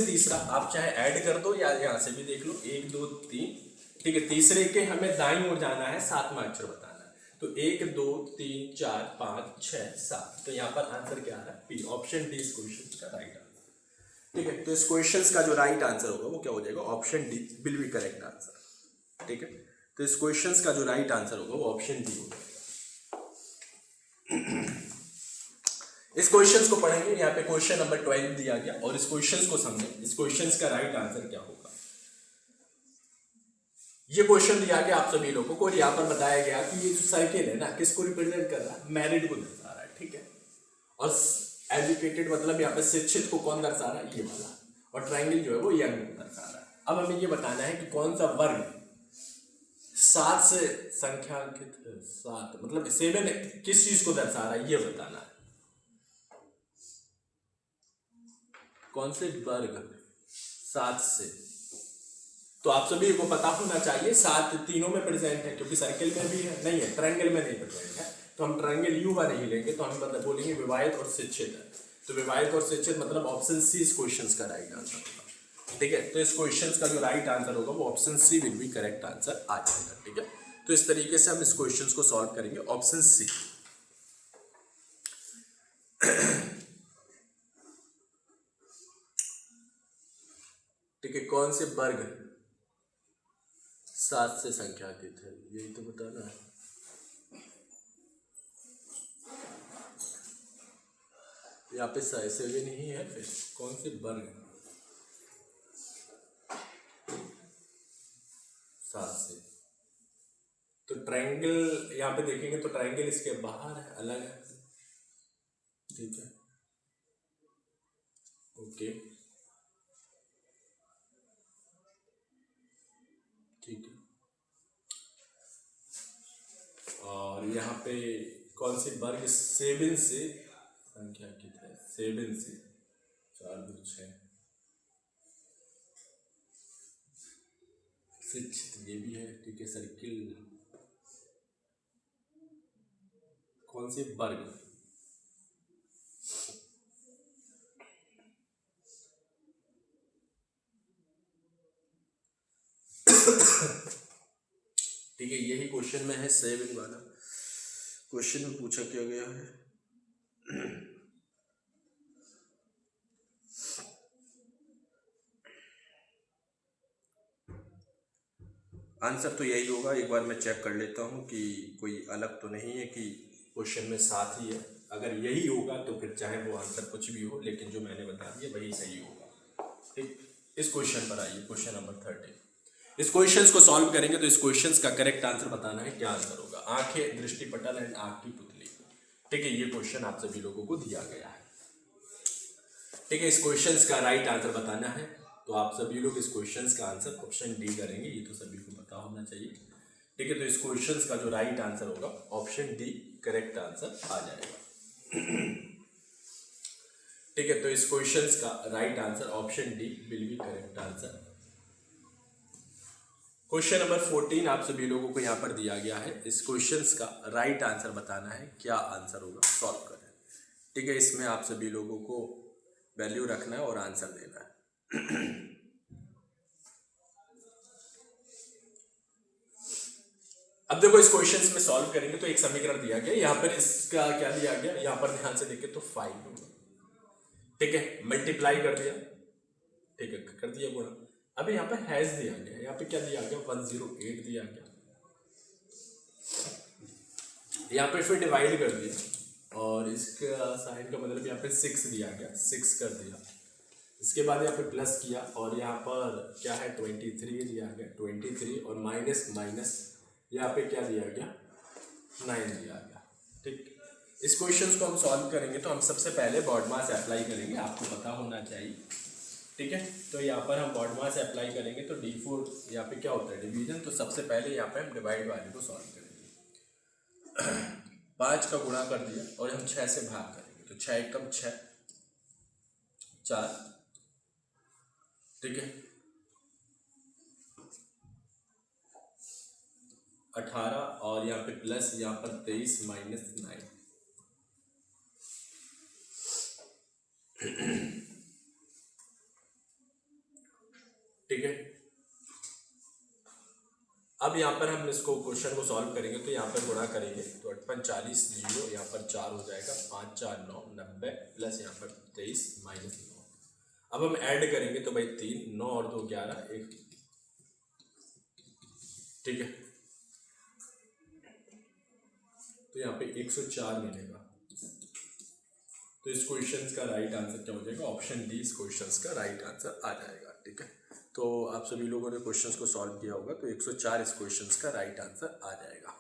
तीसरा आप चाहे ऐड कर दो या यहाँ से भी देख लो, 1 2 3, ठीक है। तीसरे के हमें दाईं ओर जाना है, 7वां अक्षर बताना है, तो 1 2 3 4 5 6 7, तो यहाँ पर आंसर क्या आ रहा है, पी, ऑप्शन डी इस क्वेश्चन का राइट आंसर, ठीक है। तो इस क्वेश्चन का जो राइट आंसर होगा वो क्या हो जाएगा, option D will be correct answer, ठीक है। तो इस क्वेश्चन का जो राइट आंसर होगा वो ऑप्शन डी होगा। इस क्वेश्चन को पढ़ेंगे, यहाँ पे क्वेश्चन नंबर 12 दिया गया और इस क्वेश्चन को समझें, इस क्वेश्चन का राइट आंसर क्या होगा। ये क्वेश्चन दिया गया आप सभी लोगों को और यहाँ पर बताया गया कि ये जो साइकिल है ना, किसको रिप्रेजेंट कर रहा है, मैरिड को दर्शा रहा है, ठीक है। और एजुकेटेड मतलब यहाँ पे शिक्षित को कौन दर्शा रहा है, ये वाला, और ट्रायंगल जो है वो यंग को दर्शा रहा है। अब हमें ये बताना है कि कौन सा वर्ग 7 से संख्यांकित, 7 मतलब 7 किस चीज को दर्शा रहा है, ये बताना है। कौन से वर्ग 7 से, तो आप सभी को पता होना चाहिए 7 तीनों में प्रेजेंट है, क्योंकि सर्किल में भी है, नहीं है, ट्रायंगल में नहीं प्रेजेंट है, तो हम ट्रायंगल युवा नहीं लेंगे, तो हम मतलब बोलेंगे विवाहित और शिक्षित है। तो विवाहित और शिक्षित मतलब ऑप्शन सी इस क्वेश्चन का राइट आंसर होगा, ठीक है। तो इस क्वेश्चन का जो राइट आंसर होगा वो option C will be correct answer आ जाएगा, ठीक है। तो इस तरीके से हम इस क्वेश्चन को सॉल्व करेंगे, ऑप्शन सी। ठीक है, कौन से वर्ग 7 से संख्यांकित है, यही तो बताना है। यहाँ पे 7 ही है, फिर कौन से वर्ग 7 से, तो ट्रायंगल यहाँ पे देखेंगे तो ट्रायंगल इसके बाहर है, अलग है, ठीक है, ओके, ठीक है। और यहाँ पे कौन से वर्ग 7 से संख्यांकित है, 7 से 4 2 6, शिक्षित ये भी है, ठीक है। सर्किल कौन से वर्ग, ठीक है, यही क्वेश्चन में है, 7 वाला क्वेश्चन में पूछा क्या गया है। आंसर तो यही होगा, एक बार मैं चेक कर लेता हूँ कि कोई अलग तो नहीं है कि क्वेश्चन में 7 ही है। अगर यही होगा तो फिर चाहे वो आंसर कुछ भी हो, लेकिन जो मैंने बता दिया वही सही होगा, ठीक। इस क्वेश्चन पर आइए, क्वेश्चन नंबर 13। इस क्वेश्चन को सॉल्व करेंगे तो इस क्वेश्चन का करेक्ट आंसर बताना है, क्या आंसर होगा। आंखें, दृष्टिपटल एंड आंख की पुतली, ठीक है। ये क्वेश्चन आप सभी लोगों को दिया गया है, ठीक है। इस क्वेश्चन का राइट आंसर बताना है, तो आप सभी लोग इस क्वेश्चन का आंसर ऑप्शन डी करेंगे, ये तो सभी को पता होना चाहिए, ठीक है। तो इस क्वेश्चन का जो राइट आंसर होगा ऑप्शन डी करेक्ट आंसर आ जाएगा, ठीक है। तो इस क्वेश्चन का right answer option D will be correct answer. Question number 14 आप सभी लोगों को यहाँ पर दिया गया है, इस क्वेश्चन का राइट आंसर बताना है, क्या आंसर होगा, सॉल्व करें, ठीक है। इसमें आप सभी लोगों को वैल्यू रखना है और आंसर देना है। अब देखो, इस क्वेश्चन में सॉल्व करेंगे तो एक समीकरण दिया गया, यहाँ पर इसका क्या दिया गया, यहाँ पर ध्यान से देखें तो 5 होगा, ठीक है। मल्टीप्लाई कर दिया, ठीक है, कर दिया गुणा। अभी यहाँ पर हैज दिया गया, यहाँ पे क्या दिया गया, 108 दिया गया, यहाँ पे फिर डिवाइड कर दिया और इसका साइन का मतलब यहाँ पे 6 दिया गया, 6 कर दिया। इसके बाद यहाँ पे प्लस किया और यहाँ पर क्या है 23 दिया गया, 23 और माइनस माइनस यहाँ पे क्या दिया गया 9 दिया गया, ठीक। इस क्वेश्चन को हम सॉल्व करेंगे तो हम सबसे पहले बॉड मास अप्लाई करेंगे, आपको पता होना चाहिए, ठीक है। तो यहाँ पर हम बॉड मास अप्लाई करेंगे तो D4 यहाँ पे क्या होता है डिवीजन, तो सबसे पहले यहाँ पे हम डिवाइड वाले को सॉल्व करेंगे। 5 का गुणा कर दिया और हम 6 से भाग करेंगे, तो 6 एकम 6 4, ठीक है। 18 और यहाँ पे प्लस यहाँ पर 23 माइनस 9, ठीक है। अब यहाँ पर हम इसको क्वेश्चन को सॉल्व करेंगे तो यहाँ पर गुणा करेंगे तो 48 जीरो, यहाँ पर 4 हो जाएगा, 5 4 9 90 प्लस यहाँ पर 23 माइनस 9। अब हम ऐड करेंगे तो भाई 3 9 और 2 11 1, ठीक है। तो यहाँ पे 104 मिलेगा। तो इस क्वेश्चन का राइट आंसर क्या हो जाएगा? ऑप्शन डी इस क्वेश्चन का राइट आंसर आ जाएगा, ठीक है। तो आप सभी लोगों ने क्वेश्चंस को सॉल्व किया होगा, तो 104 इस क्वेश्चंस का राइट आंसर आ जाएगा।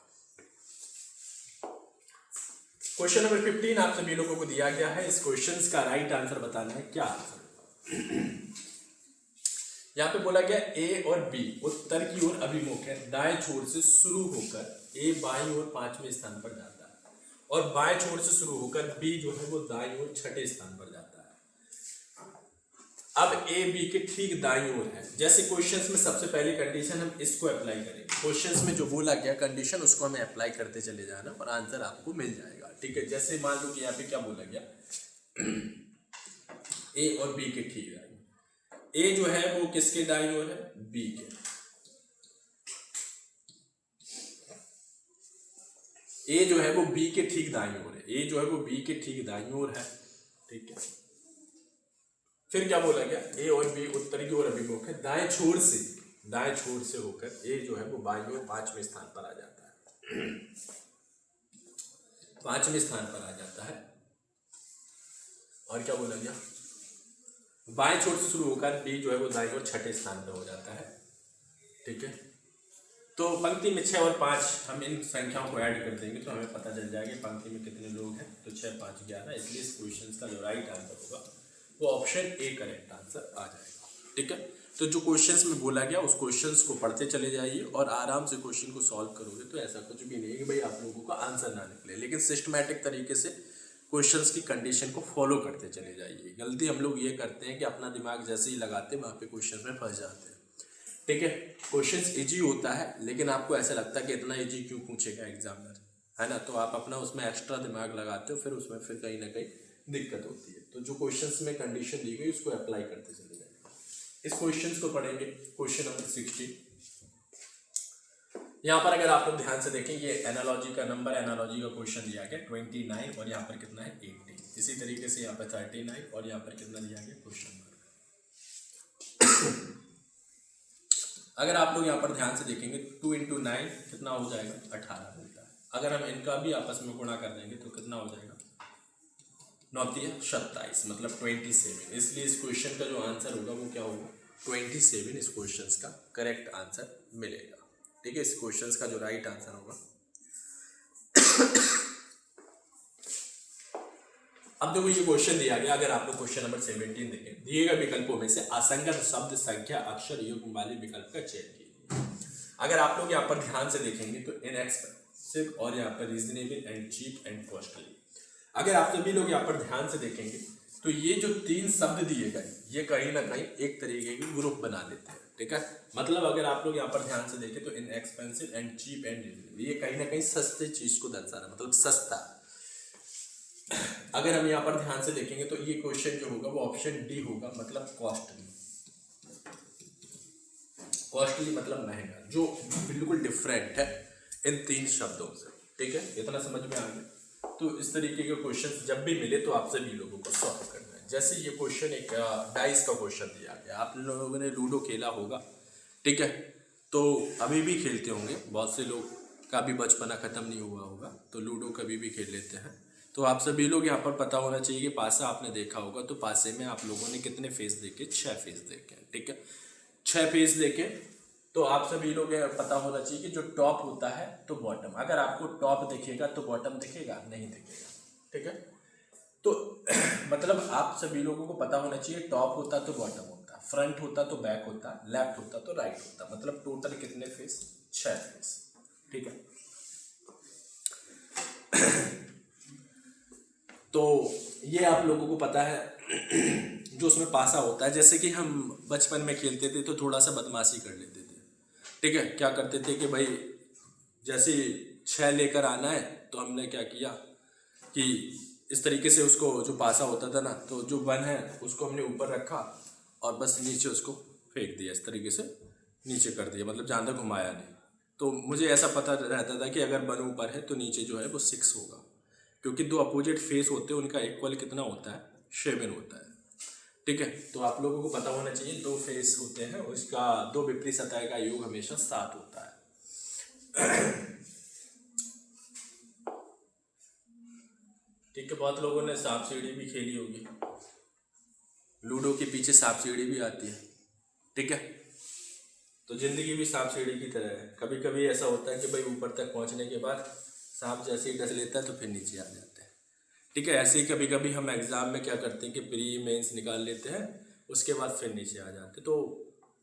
क्वेश्चन नंबर 15 आप सभी लोगों को दिया गया है। इस क्वेश्चंस का राइट आंसर बताना है, क्या आंसर यहाँ पे बोला गया ए और बी उत्तर की ओर अभिमुख है, दाएं छोर से शुरू होकर ए बाईं ओर 5वें स्थान पर जाता है और बाएं छोर से शुरू होकर बी जो है वो दाईं ओर 6ठे स्थान पर जाता है। अब ए बी के ठीक दाईं ओर है। जैसे क्वेश्चंस में सबसे पहली कंडीशन हम इसको अप्लाई करेंगे, क्वेश्चंस में जो बोला गया कंडीशन उसको हमें अप्लाई करते चले जाना और आंसर आपको मिल जाएगा, ठीक है। जैसे मान लो कि यहाँ पे क्या बोला गया, ए और बी के ठीक दाईं, ए जो है वो किसके दाईं ओर है? बी के। ए जो है वो बी के ठीक दाईं ओर है, ए जो है वो बी के ठीक दाईं ओर है, ठीक है। फिर क्या बोला गया? ए और बी उत्तर की ओर अभिमुख है, दाएं छोर से होकर ए जो है वो बाईं ओर 5वें स्थान पर आ जाता है, 5वें स्थान पर आ जाता है। और क्या बोला गया? बाएं छोर से शुरू होकर बी जो है वो दाईं ओर 6ठे स्थान पर हो जाता है, ठीक है। तो पंक्ति में 6 और 5 हम इन संख्याओं को ऐड कर देंगे तो हमें पता चल जाएगा पंक्ति में कितने लोग हैं। तो 6 5 11, इसलिए इस क्वेश्चन का जो राइट आंसर होगा वो ऑप्शन ए करेक्ट आंसर आ जाएगा, ठीक है। तो जो क्वेश्चंस में बोला गया उस क्वेश्चंस को पढ़ते चले जाइए और आराम से क्वेश्चन को सॉल्व करोगे तो ऐसा कुछ भी नहीं है कि भाई आप लोगों का आंसर ना निकले, लेकिन सिस्टमैटिक तरीके से क्वेश्चंस की कंडीशन को फॉलो करते चले जाइए। गलती हम लोग ये करते हैं कि अपना दिमाग जैसे ही लगाते हैं वहाँ पे क्वेश्चन में फंस जाते हैं, ठीक है। क्वेश्चन इजी होता है लेकिन आपको ऐसा लगता है कि इतना इजी क्यों पूछेगा एग्जामिनर, है ना। तो आप अपना उसमें एक्स्ट्रा दिमाग लगाते हो, फिर उसमें फिर कहीं ना कहीं दिक्कत होती है। तो जो क्वेश्चंस में कंडीशन दी गई उसको अप्लाई करते चले जाएंगे। इस क्वेश्चंस को पढ़ेंगे। क्वेश्चन नंबर 16, यहाँ पर अगर आप लोग ध्यान से देखें ये एनालॉजी का नंबर, एनालॉजी का क्वेश्चन दिया गया 29 और यहाँ पर कितना है 80। इसी तरीके से यहाँ पर 39 और यहाँ पर कितना दिया गया क्वेश्चन मार्क। अगर आप लोग यहाँ पर ध्यान से देखेंगे 2 × 9 कितना हो जाएगा? 18 मिलता है। अगर हम इनका भी आपस में गुणा कर देंगे तो कितना हो जाएगा? 9 × 27 मतलब 27। इसलिए इस क्वेश्चन का जो आंसर होगा वो क्या होगा? 27 इस क्वेश्चन का करेक्ट आंसर मिलेगा, ठीक है। इस क्वेश्चन का जो राइट आंसर होगा अब देखो ये क्वेश्चन दिया गया। अगर आप लोग क्वेश्चन नंबर 17 देखें, दिए गए विकल्पों में से असंगत शब्द संख्या अक्षर युग्म वाले विकल्प का चयन कीजिए। अगर आप लोग यहाँ पर ध्यान से देखेंगे तो इनएक्सपेंसिव और यहाँ पर reasonable and cheap and costly, अगर आप सभी लोग यहाँ पर ध्यान से देखेंगे तो ये जो 3 शब्द दिए गए ये कहीं ना कहीं एक तरीके की ग्रुप बना देते हैं, ठीक है। मतलब अगर आप लोग यहाँ पर ध्यान से देखें तो inexpensive and cheap and reasonable ये कहीं ना कहीं सस्ते चीज को दर्शा रहा है, मतलब सस्ता। अगर हम यहाँ पर ध्यान से देखेंगे तो ये क्वेश्चन जो होगा वो ऑप्शन डी होगा, मतलब कॉस्टली। कॉस्टली मतलब महंगा, जो बिल्कुल डिफरेंट है इन 3 शब्दों से, ठीक है। इतना समझ में आ गया। तो इस तरीके के क्वेश्चन जब भी मिले तो आप सभी लोगों को सॉल्व करना है। जैसे ये क्वेश्चन एक डाइस का क्वेश्चन दिया गया, आप लोगों ने लूडो खेला होगा, ठीक है। तो अभी भी खेलते होंगे, बहुत से लोग का भी बचपना खत्म नहीं हुआ होगा तो लूडो कभी भी खेल लेते हैं। तो आप सभी लोग यहाँ पर पता होना चाहिए कि पासा आपने देखा होगा, तो पासे में आप लोगों ने कितने फेस देखे? 6 फेस देखे, ठीक है। 6 फेस देखे तो आप सभी लोग पता होना चाहिए कि जो टॉप होता है तो बॉटम, अगर आपको टॉप दिखेगा तो बॉटम दिखेगा? नहीं दिखेगा, ठीक है। तो मतलब आप सभी लोगों को पता होना चाहिए टॉप होता तो बॉटम होता, फ्रंट होता तो बैक होता, लेफ्ट होता तो राइट होता, मतलब टोटल कितने फेस? 6 फेस, ठीक है। तो ये आप लोगों को पता है जो उसमें पासा होता है। जैसे कि हम बचपन में खेलते थे तो थोड़ा सा बदमाशी कर लेते थे, ठीक है। क्या करते थे कि भाई जैसे 6 लेकर आना है तो हमने क्या किया कि इस तरीके से उसको जो पासा होता था ना, तो जो 1 है उसको हमने ऊपर रखा और बस नीचे उसको फेंक दिया इस तरीके से, नीचे कर दिया, मतलब ज़्यादा घुमाया नहीं। तो मुझे ऐसा पता रहता था कि अगर 1 ऊपर है तो नीचे जो है वो 6 होगा, क्योंकि दो अपोजिट फेस होते हैं, उनका इक्वल कितना होता है, 7 होता है। ठीक है, तो आप लोगों को पता होना चाहिए, दो फेस होते हैं, उसका दो विपरीत सतह का योग हमेशा 7 होता है। ठीक है, बहुत लोगों ने सांप सीढ़ी भी खेली होगी, लूडो के पीछे सांप सीढ़ी भी आती है। ठीक है, तो जिंदगी भी सांप सीढ़ी की तरह है। कभी कभी ऐसा होता है कि भाई ऊपर तक पहुंचने के बाद सांप जैसे ही डस लेता है तो फिर नीचे आ जाते हैं। ठीक है, ऐसे ही कभी कभी हम एग्ज़ाम में क्या करते हैं कि प्री मेंस निकाल लेते हैं, उसके बाद फिर नीचे आ जाते हैं। तो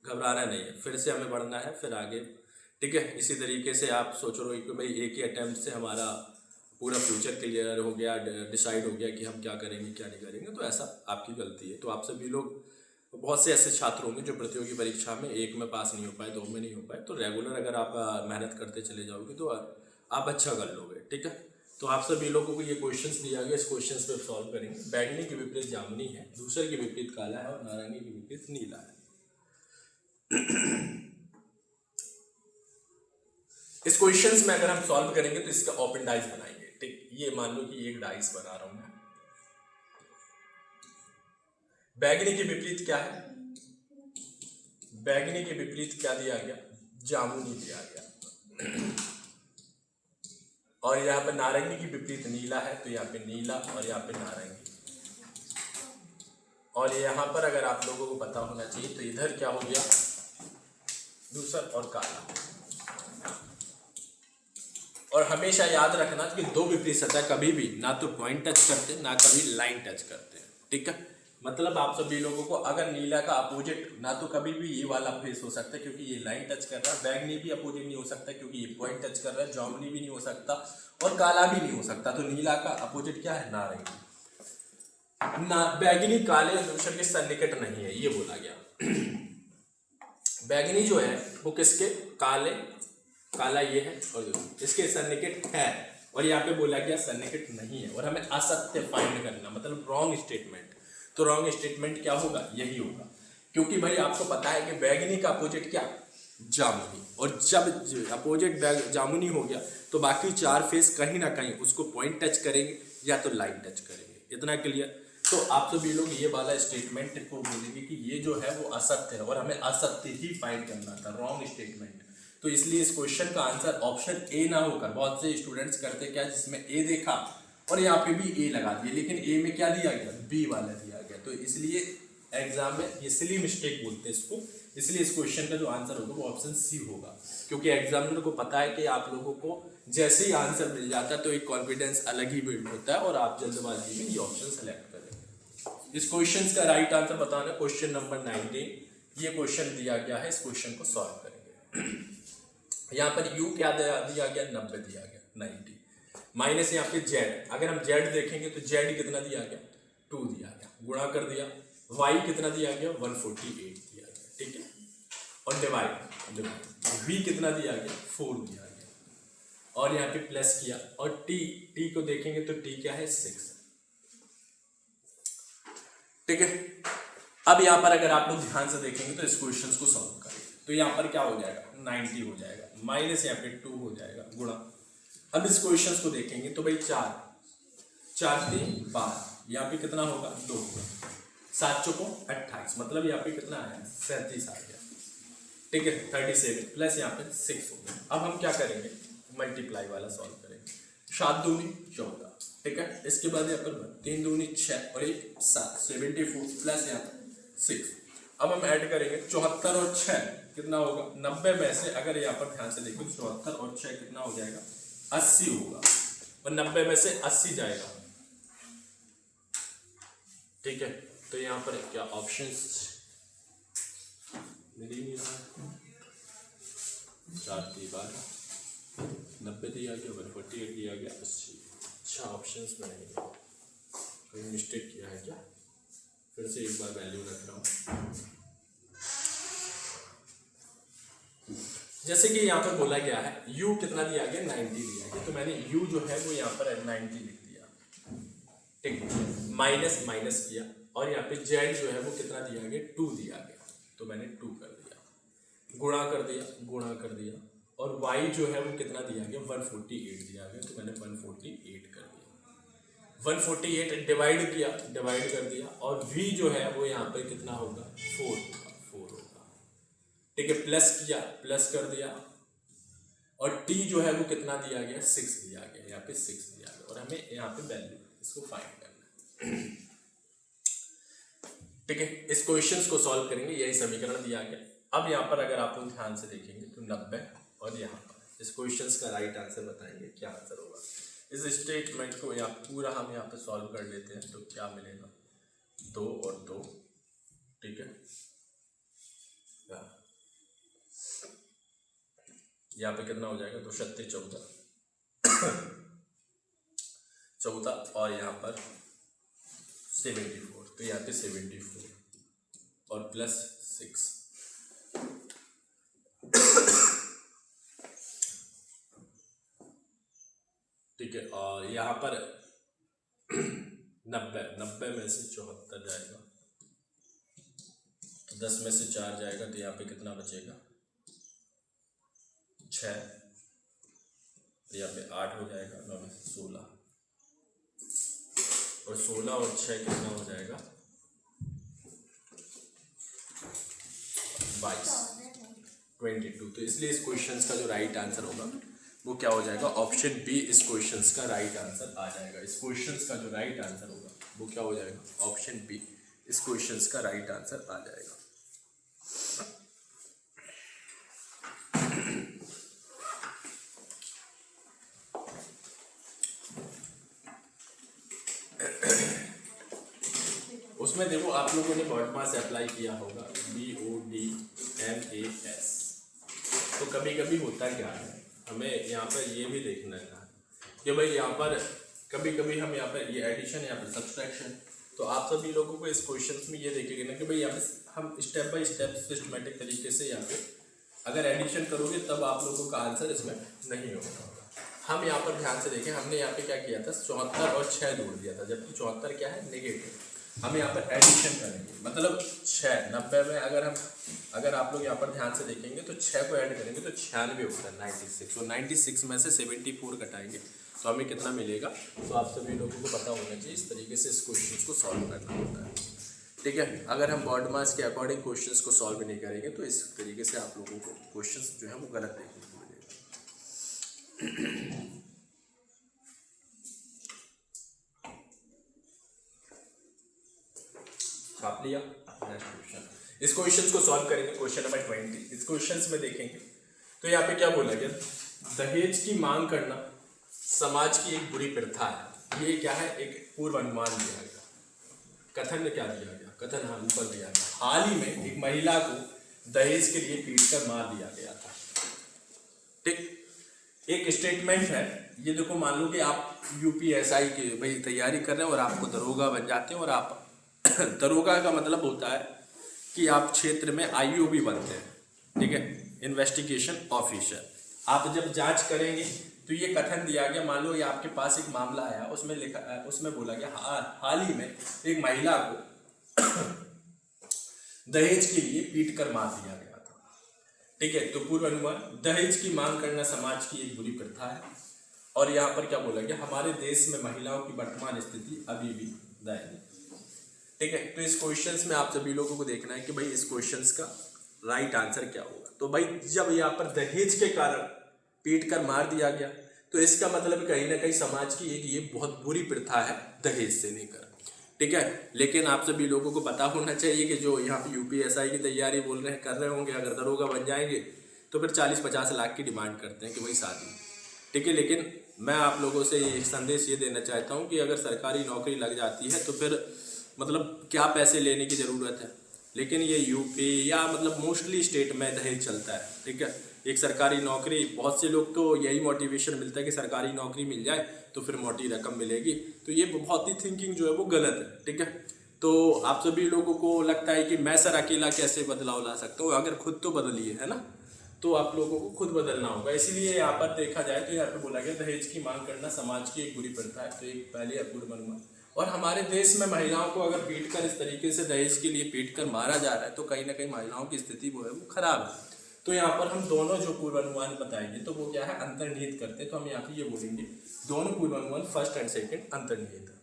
घबराना नहीं है, फिर से हमें बढ़ना है, फिर आगे। ठीक है, इसी तरीके से आप सोच रहे हो कि भाई एक ही अटैम्प्ट से हमारा पूरा फ्यूचर क्लियर हो गया, डिसाइड हो गया कि हम क्या करेंगे क्या नहीं करेंगे, तो ऐसा आपकी गलती है। तो आप सभी लोग, बहुत से ऐसे छात्र होंगे जो प्रतियोगी परीक्षा में 1 में पास नहीं हो पाए, 2 में नहीं हो पाए, तो रेगुलर अगर आप मेहनत करते चले जाओगे तो आप अच्छा कर लोगे। ठीक है, तो आप सभी लोगों को ये क्वेश्चंस दिया गया, इस क्वेश्चंस पे सॉल्व करेंगे। बैगनी के विपरीत जामुनी है, दूसरे के विपरीत काला है और नारंगी के विपरीत नीला है। इस क्वेश्चंस में अगर हम सॉल्व करेंगे तो इसका ओपन डाइस बनाएंगे। ठीक, ये मान लो कि एक डाइस बना रहा हूं मैं। बैगनी के विपरीत क्या है, बैगनी के विपरीत क्या दिया गया, जामुनी दिया गया। और यहाँ पे नारंगी के विपरीत नीला है, तो यहाँ पे नीला और यहाँ पे नारंगी। और यहाँ पर अगर आप लोगों को पता होना चाहिए तो इधर क्या हो गया, धूसर और काला। और हमेशा याद रखना कि दो विपरीत सतह कभी भी ना तो पॉइंट टच करते, ना कभी लाइन टच करते। ठीक है, मतलब आप सभी लोगों को अगर नीला का अपोजिट ना तो कभी भी ये वाला फेस हो सकता है क्योंकि ये लाइन टच कर रहा है, बैगनी भी अपोजिट नहीं हो सकता क्योंकि ये पॉइंट टच कर रहा है, जामुनी भी नहीं हो सकता और काला भी नहीं हो सकता। तो नीला का अपोजिट क्या है, नारंगी। ना बैगनी काले और दूसरे के सन्निकट नहीं है, ये बोला गया। बैगनी जो है वो किसके, काले, काला ये है और इसके सन्निकट है, और यहाँ पे बोला गया सन्निकट नहीं है। और हमें असत्य फाइंड करना, मतलब रॉन्ग स्टेटमेंट। तो रॉन्ग स्टेटमेंट क्या होगा, यही होगा, क्योंकि भाई आपको पता है कि बैगनी का अपोजिट क्या, जामुनी। और जब अपोजिट जामुनी हो गया तो बाकी 4 फेस कहीं ना कहीं उसको पॉइंट टच करेंगे या तो लाइन टच करेंगे। इतना क्लियर। तो आप सभी लोग ये वाला स्टेटमेंट को बोलेंगे कि ये जो है वो असत्य है, और हमें असत्य ही फाइंड करना था, रॉन्ग स्टेटमेंट। तो इसलिए इस क्वेश्चन का आंसर ऑप्शन ए ना होकर, बहुत से स्टूडेंट्स करते क्या, जिसमें ए देखा और यहाँ पे भी ए लगा दिया, लेकिन ए में क्या दिया गया, बी वाला दिया गया। तो इसलिए एग्जाम में ये सिली मिस्टेक बोलते हैं इसको। इसलिए इस क्वेश्चन का जो आंसर होगा वो ऑप्शन सी होगा, क्योंकि एग्जामिनर को पता है कि आप लोगों को जैसे ही आंसर मिल जाता है तो एक कॉन्फिडेंस अलग ही बिल्ड होता है और आप जल्दबाजी में ये ऑप्शन सेलेक्ट करेंगे। इस क्वेश्चन का राइट आंसर बताना, क्वेश्चन नंबर 19 ये क्वेश्चन दिया गया है, इस क्वेश्चन को सॉल्व करेंगे। यहाँ पर u क्या दिया गया, 90 दिया गया, 90 माइनस यहाँ पे z। अगर हम z देखेंगे तो z कितना दिया गया, 2 दिया गया, गुणा कर दिया। y कितना दिया गया, 148 दिया गया। ठीक है, और डिवाइड v कितना दिया गया, 4 दिया गया, और यहाँ पे प्लस किया। और t को देखेंगे तो t क्या है, 6। ठीक है, अब यहाँ पर अगर आप लोग ध्यान से देखेंगे तो इस क्वेश्चन को सॉल्व करेंगे तो यहाँ पर क्या हो जाएगा, 90 हो जाएगा, माइनस यहाँ पे 2 हो जाएगा, गुणा। अब इस क्वेश्चन को देखेंगे तो भाई 4 3 12, यहाँ पे कितना होगा, 2 होगा, 7 चौको 28, मतलब यहाँ पे कितना आया, 37 आ गया। ठीक है, 37 प्लस यहाँ पे 6 हो गया। अब हम क्या करेंगे, मल्टीप्लाई वाला सॉल्व करेंगे। 7 दूनी 14। ठीक है, इसके बाद यहाँ पर 3 दूनी 6 और 1 7, 74 प्लस यहाँ पर 6। अब हम ऐड करेंगे 74 और 6 कितना होगा, 90 में से अगर यहाँ पर ध्यान से देखो 74 और 6 कितना हो जाएगा, 80 होगा, और 90 में से 80 जाएगा। ठीक है, तो यहाँ पर क्या ऑप्शंस मिल ही नहीं रहा है। 4 3 12, 90 दिया गया, 148 दिया गया, 80। अच्छा, ऑप्शंस में नहीं है, कोई मिस्टेक किया है क्या, फिर से एक बार वैल्यू रख रहा हूँ। जैसे कि यहाँ पर बोला गया है u कितना दिया गया, 90 दिया गया, तो मैंने u जो है वो यहाँ पर 90 लिख दिया। ठीक, माइनस माइनस किया, और यहाँ पे z जो है वो कितना दिया गया, 2 दिया गया। तो मैंने 2 कर दिया, गुणा कर दिया और y जो है वो कितना दिया गया 148 दिया गया, तो मैंने 148 कर दिया। 148 डिवाइड कर दिया और v जो है वो यहाँ पे कितना होगा 4 होगा। ठीक है, प्लस कर दिया और t जो है वो कितना दिया गया 6 दिया गया, यहाँ पे 6 दिया गया और हमें यहाँ पे वैल्यू इसको फाइंड करना है। ठीक है, इस क्वेश्चंस को सॉल्व करेंगे, यही समीकरण दिया गया। अब यहाँ पर अगर आप लोग ध्यान से देखेंगे तो 90 और यहाँ पर इस क्वेश्चंस का राइट आंसर बताएंगे क्या आंसर होगा। इस स्टेटमेंट को यहाँ पूरा हम यहाँ पे सॉल्व कर लेते हैं तो क्या मिलेगा 2 और 2। ठीक है, यहाँ पे कितना हो जाएगा 2 सत्ते 14 और यहाँ पर 74, तो यहाँ पे 74 और प्लस 6। ठीक है, और यहाँ पर 90 में से 74 जाएगा तो 10 में से 4 जाएगा तो यहाँ पे कितना बचेगा 6, यहाँ पे 8 हो जाएगा, 9 में से 16 और 16 और 6 कितना हो जाएगा 22। तो इसलिए इस क्वेश्चन का जो राइट आंसर होगा वो क्या हो जाएगा, ऑप्शन बी इस क्वेश्चन का राइट आंसर आ जाएगा। इस क्वेश्चन का जो राइट आंसर होगा वो क्या हो जाएगा, ऑप्शन बी इस क्वेश्चन का राइट आंसर आ जाएगा। उसमें देखो आप लोगों ने बॉड मास अप्लाई किया होगा BODMAS, तो कभी कभी होता क्या है, हमें यहाँ पर ये भी देखना है कि भाई यहाँ पर कभी कभी हम यहाँ पर ये एडिशन यहाँ पर सब्सट्रैक्शन, तो आप सभी लोगों को इस क्वेश्चन में ये देखेंगे ना कि भाई यहाँ पे हम स्टेप बाय स्टेप सिस्टमेटिक तरीके से यहाँ पे अगर एडिशन करोगे तब आप लोगों का आंसर इसमें नहीं होगा। हम यहाँ पर ध्यान से देखें, हमने यहाँ पे क्या किया था 74 और 6 जोड़ दिया था, जबकि 74 क्या है नेगेटिव। हम यहाँ पर एडिशन करेंगे मतलब 6 90 में अगर आप लोग यहाँ पर ध्यान से देखेंगे तो 6 को ऐड करेंगे तो 96 होता है 96, और 96 में से 74 घटाएंगे तो हमें कितना मिलेगा। तो आप सभी लोगों को पता होना चाहिए इस तरीके से इस क्वेश्चन को सॉल्व करना होता है। ठीक है, अगर हम बॉड मास के अकॉर्डिंग क्वेश्चन को सॉल्व नहीं करेंगे तो इस तरीके से आप लोगों को क्वेश्चन जो है वो गलत देखने को मिलेगा। छाप लिया। नेक्स्ट क्वेश्चन, इस क्वेश्चन को सॉल्व करेंगे, क्वेश्चन नंबर 20। इस क्वेश्चन में देखेंगे तो यहाँ पे क्या बोला गया, दहेज की मांग करना समाज की एक बुरी प्रथा है। ये क्या है, एक पूर्व अनुमान दिया गया, कथन में क्या दिया गया, कथन हाँ ऊपर दिया गया। हाल ही में एक महिला को दहेज के लिए पीटकर मार दिया गया था। ठीक, एक स्टेटमेंट है ये, देखो मान लो कि आप यूपीएसआई की भाई तैयारी कर रहे हैं और आपको दरोगा बन जाते हैं, और आप दरोगा का मतलब होता है कि आप क्षेत्र में आईओबी बनते हैं। ठीक है, इन्वेस्टिगेशन ऑफिसर। आप जब जांच करेंगे तो ये कथन दिया गया, मान लो ये आपके पास एक मामला आया, उसमें बोला गया हाल ही में एक महिला को दहेज के लिए पीट कर मार दिया गया था। ठीक है, तो पूर्व अनुमान, दहेज की मांग करना समाज की एक बुरी प्रथा है। और यहाँ पर क्या बोला गया, हमारे देश में महिलाओं की वर्तमान स्थिति अभी भी दयनीय। ठीक है, तो इस क्वेश्चंस में आप सभी लोगों को देखना है कि भाई इस क्वेश्चंस का राइट आंसर क्या होगा। तो भाई जब यहाँ पर दहेज के कारण पीट कर मार दिया गया तो इसका मतलब कहीं ना कहीं समाज की एक ये बहुत बुरी प्रथा है दहेज से लेकर। ठीक है, लेकिन आप सभी लोगों को पता होना चाहिए कि जो यहाँ पे यूपीएसआई की तैयारी कर रहे होंगे, अगर दरोगा बन जाएंगे तो फिर 40-50 लाख की डिमांड करते हैं कि भाई शादी। ठीक है, लेकिन मैं आप लोगों से ये संदेश ये देना चाहता हूँ कि अगर सरकारी नौकरी लग जाती है तो फिर मतलब क्या पैसे लेने की ज़रूरत है। लेकिन ये यूपी या मतलब मोस्टली स्टेट में दहेज चलता है। ठीक है, एक सरकारी नौकरी, बहुत से लोग तो यही मोटिवेशन मिलता है कि सरकारी नौकरी मिल जाए तो फिर मोटी रकम मिलेगी, तो ये बहुत ही थिंकिंग जो है वो गलत है। ठीक है, तो आप सभी लोगों को लगता है कि मैं सर अकेला कैसे बदलाव ला सकता हूँ, अगर खुद तो बदलिए, है ना, तो आप लोगों को खुद बदलना होगा। इसीलिए यहाँ पर देखा जाए तो यहाँ पे बोला गया दहेज की मांग करना समाज की एक बुरी प्रथा है। तो एक पहले अपूर्व अनुमान और हमारे देश में महिलाओं को अगर पीट कर इस तरीके से दहेज के लिए पीट कर मारा जा रहा है तो कहीं ना कहीं महिलाओं की स्थिति वो है वो खराब है। तो यहाँ पर हम दोनों जो पूर्वानुमान बताएंगे तो वो क्या है, अंतर्निहित करते हैं। तो हम यहाँ पे ये बोलेंगे दोनों पूर्वानुमान फर्स्ट एंड सेकंड अंतर्निहित है,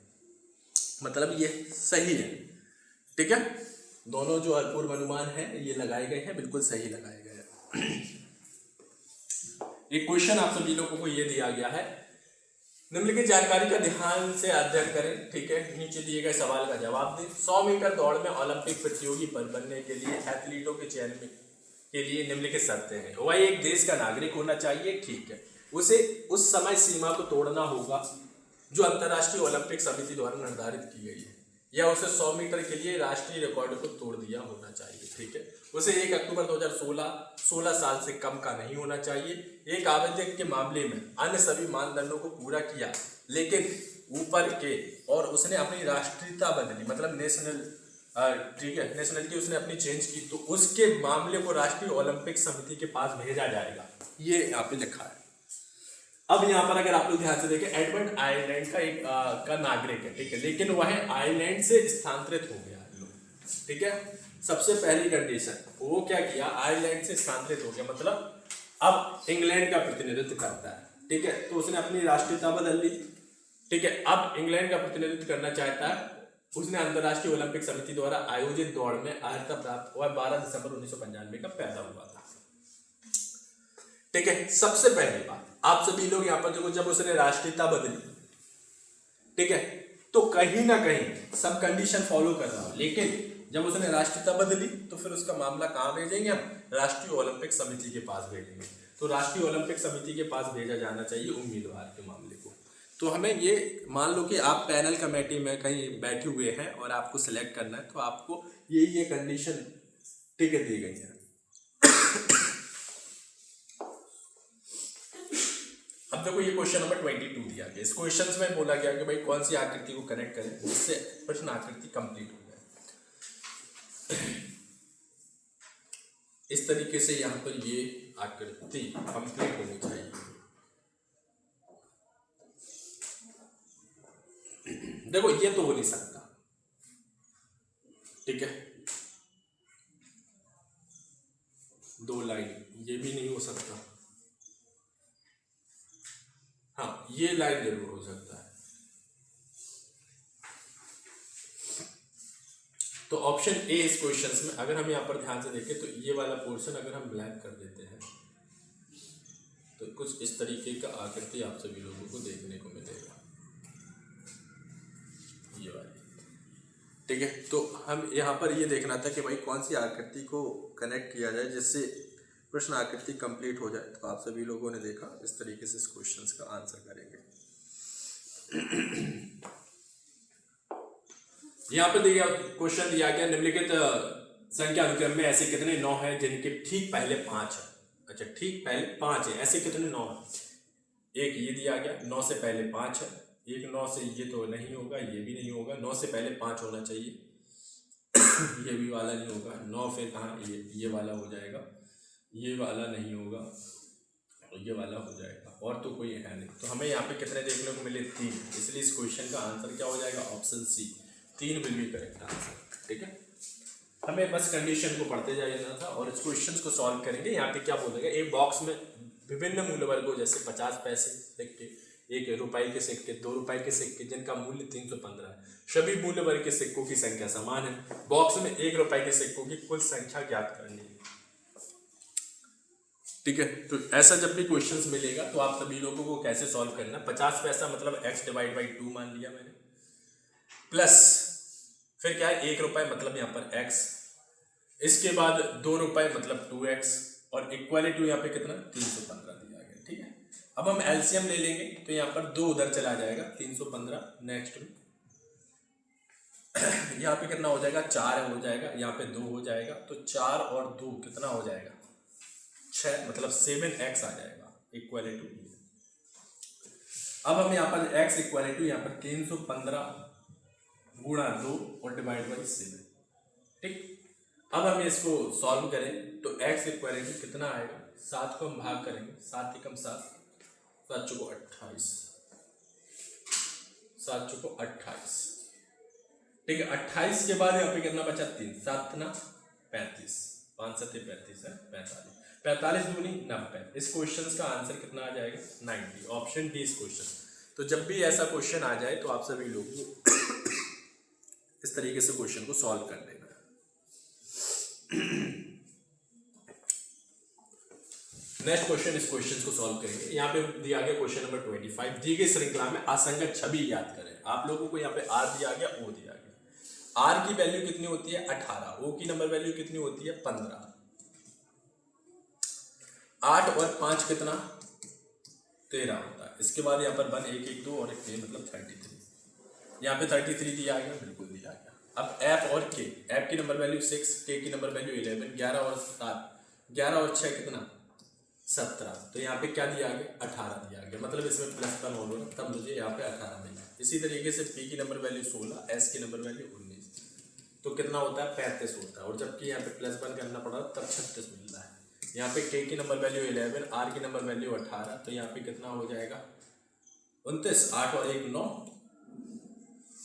मतलब ये सही है। ठीक है, दोनों जो पूर्वानुमान है ये लगाए गए हैं, बिल्कुल सही लगाए गए हैं। एक क्वेश्चन आप सभी लोगों को ये दिया गया है, निम्नलिखित जानकारी का ध्यान से अध्ययन करें। ठीक है, नीचे दिए गए सवाल का जवाब दें। 100 मीटर दौड़ में ओलंपिक प्रतियोगी पर बनने के लिए एथलीटों के चयन में के लिए निम्नलिखित शर्तें हैं। वह एक देश का नागरिक होना चाहिए। ठीक है, उसे उस समय सीमा को तोड़ना होगा जो अंतर्राष्ट्रीय ओलंपिक समिति द्वारा निर्धारित की गई है, या उसे 100 मीटर के लिए राष्ट्रीय रिकॉर्ड को तोड़ दिया होना चाहिए। ठीक है, उसे 1 अक्टूबर 2016 16 साल से कम का नहीं होना चाहिए। एक आवेदक के मामले में अन्य सभी मानदंडों को पूरा किया लेकिन ऊपर के और उसने अपनी राष्ट्रीयता बदली, मतलब नेशनल, ठीक है, नेशनलिटी उसने अपनी चेंज की, तो उसके मामले को राष्ट्रीय ओलंपिक समिति के पास भेजा जाएगा। ये यहाँ पे लिखा है। अब यहाँ पर अगर आप लोग ध्यान से देखें, एडमंड आयरलैंड का एक का नागरिक है। ठीक है, लेकिन वह आयरलैंड से स्थानांतरित हो गया लोग। ठीक है, सबसे पहली कंडीशन वो क्या किया, आयरलैंड से स्थानांतरित हो गया, मतलब अब इंग्लैंड का प्रतिनिधित्व करता है। ठीक है, तो उसने अपनी राष्ट्रीयता बदल ली। ठीक है, अब इंग्लैंड का प्रतिनिधित्व करना चाहता है। उसने अंतर्राष्ट्रीय ओलंपिक समिति द्वारा आयोजित दौड़ में अर्हता प्राप्त हुआ 12 दिसंबर 1995 का पैदा हुआ था। ठीक है, सबसे पहली बात आप सभी लोग यहाँ पर देखो, जब उसने राष्ट्रीयता बदली, ठीक है, तो कहीं ना कहीं सब कंडीशन फॉलो कर रहा हो, लेकिन जब उसने राष्ट्रीयता बदली तो फिर उसका मामला कहाँ भेजेंगे हम, राष्ट्रीय ओलंपिक समिति के पास भेजेंगे। तो राष्ट्रीय ओलंपिक समिति के पास भेजा जाना चाहिए उम्मीदवार के मामले को। तो हमें ये मान लो कि आप पैनल कमेटी में कहीं बैठे हुए हैं और आपको सिलेक्ट करना है, तो आपको ये कंडीशन ठीक है दी गई है। अब देखो ये क्वेश्चन नंबर 22 दिया गया। इस क्वेश्चन में बोला गया कि भाई कौन सी आकृति को कनेक्ट करें जिससे प्रश्न आकृति कंप्लीट हो जाए। इस तरीके से यहाँ पर ये आकृति कंप्लीट होनी चाहिए। देखो ये तो हो नहीं सकता, ठीक है, 2 लाइन ये भी नहीं हो सकता। हाँ, ये लाइन जरूर हो सकता है। तो ऑप्शन ए इस क्वेश्चंस में अगर हम यहाँ पर ध्यान से देखें तो ये वाला पोर्शन अगर हम ब्लैंक कर देते हैं तो कुछ इस तरीके का आकृति आप सभी लोगों को देखने को मिलेगा, ये वाली। ठीक है, तो हम यहाँ पर ये देखना था कि भाई कौन सी आकृति को कनेक्ट किया जाए जिससे प्रश्न आकृति कंप्लीट हो जाए। तो आप सभी लोगों ने देखा इस तरीके से इस क्वेश्चंस का आंसर करेंगे। यहाँ पर दिया क्वेश्चन दिया गया, निम्नलिखित संख्या अनुक्रम में ऐसे कितने 9 हैं जिनके ठीक पहले 5 है। अच्छा, ठीक पहले 5 है, ऐसे कितने 9 है। एक ये दिया गया 9 से पहले 5 है, एक 9 से ये तो नहीं होगा, ये भी नहीं होगा, 9 से पहले 5 होना चाहिए। ये भी वाला नहीं होगा, 9 फिर कहाँ, ये वाला हो जाएगा, ये वाला नहीं होगा, ये वाला हो जाएगा, और तो कोई है नहीं। तो हमें यहाँ पे कितने देखने को मिले 3, इसलिए इस क्वेश्चन का आंसर क्या हो जाएगा, option C, 3 will be correct answer. ठीक है, हमें बस कंडीशन को पढ़ते जाना था और इस क्वेश्चन को सॉल्व करेंगे। यहाँ पे क्या बोलेगा, एक बॉक्स में विभिन्न मूल्य वर्गों जैसे 50 पैसे सिक्के, 1 रुपए के सिक्के, 2 रुपए के सिक्के जिनका मूल्य 315 है, सभी मूल्य वर्ग के सिक्कों की संख्या समान है। बॉक्स में 1 रुपए के सिक्कों की कुल संख्या ज्ञात करनी है। ठीक है, तो ऐसा जब भी क्वेश्चंस मिलेगा तो आप सभी लोगों को कैसे सॉल्व करना, 50 पैसा मतलब x डिवाइड बाई 2 मान लिया मैंने, प्लस फिर क्या है 1 रुपए मतलब यहाँ पर x, इसके बाद 2 रुपए मतलब 2x, और इक्वली टू यहाँ पे कितना 315 दिया गया। ठीक है, अब हम एलसीएम ले लेंगे तो यहाँ पर 2 उधर चला जाएगा, 315 नेक्स्ट में यहाँ पे कितना हो जाएगा 4 हो जाएगा, यहाँ पे 2 हो जाएगा, तो 4 और 2 कितना हो जाएगा 6, मतलब 7x आ जाएगा इक्वल टू। अब हम यहाँ पर x इक्वल टू यहाँ पर 315 गुणा 2 और डिवाइड बाई 7। ठीक, अब हम इसको सॉल्व करें तो x इक्वल टू कितना आएगा, 7 को हम भाग करेंगे, 7 एकम 7, 7 चौको 28, 7 चौको 28, ठीक है, 28 के बाद यहाँ पे कितना बचा, 3, 7 ना 35, 5 7 35 है 45, 45 दूनी 90। इस क्वेश्चन का आंसर कितना आ जाएगा, 90। ऑप्शन डी इस क्वेश्चन। तो जब भी ऐसा क्वेश्चन आ जाए तो आप सभी लोग इस तरीके से क्वेश्चन को सॉल्व कर लेना। नेक्स्ट क्वेश्चन, इस क्वेश्चन को सॉल्व करेंगे। यहाँ पे दिया गया क्वेश्चन नंबर 25, दी गई श्रृंखला में असंगत छवि याद करें। आप लोगों को यहाँ पे आर दिया गया, ओ दिया गया। आर की वैल्यू कितनी होती है, 18। ओ की नंबर वैल्यू कितनी होती है, 15। 8 और 5 कितना, 13 होता है। इसके बाद यहाँ पर 1 1 1 2 और 1 3 मतलब 33। यहाँ पे 33 दिया गया, बिल्कुल दिया गया। अब एफ और के, एफ की नंबर वैल्यू 6, के की नंबर वैल्यू 11, 11 और 7, 11 और 6 कितना, 17। तो यहाँ पे क्या दिया गया, 18 दिया गया। मतलब इसमें प्लस का नोट होगा, तब मुझे यहाँ पे 18 मिला। इसी तरीके से पी की नंबर वैल्यू 16, एस की नंबर वैल्यू 19, तो कितना होता है, 35 होता है। और जबकि यहाँ पे प्लस 1 करना पड़ा तब 36 मिल रहा है। यहाँ पे के की नंबर वैल्यू 11, आर की नंबर वैल्यू 18, तो यहाँ पे कितना हो जाएगा, 29। 8 और 1 9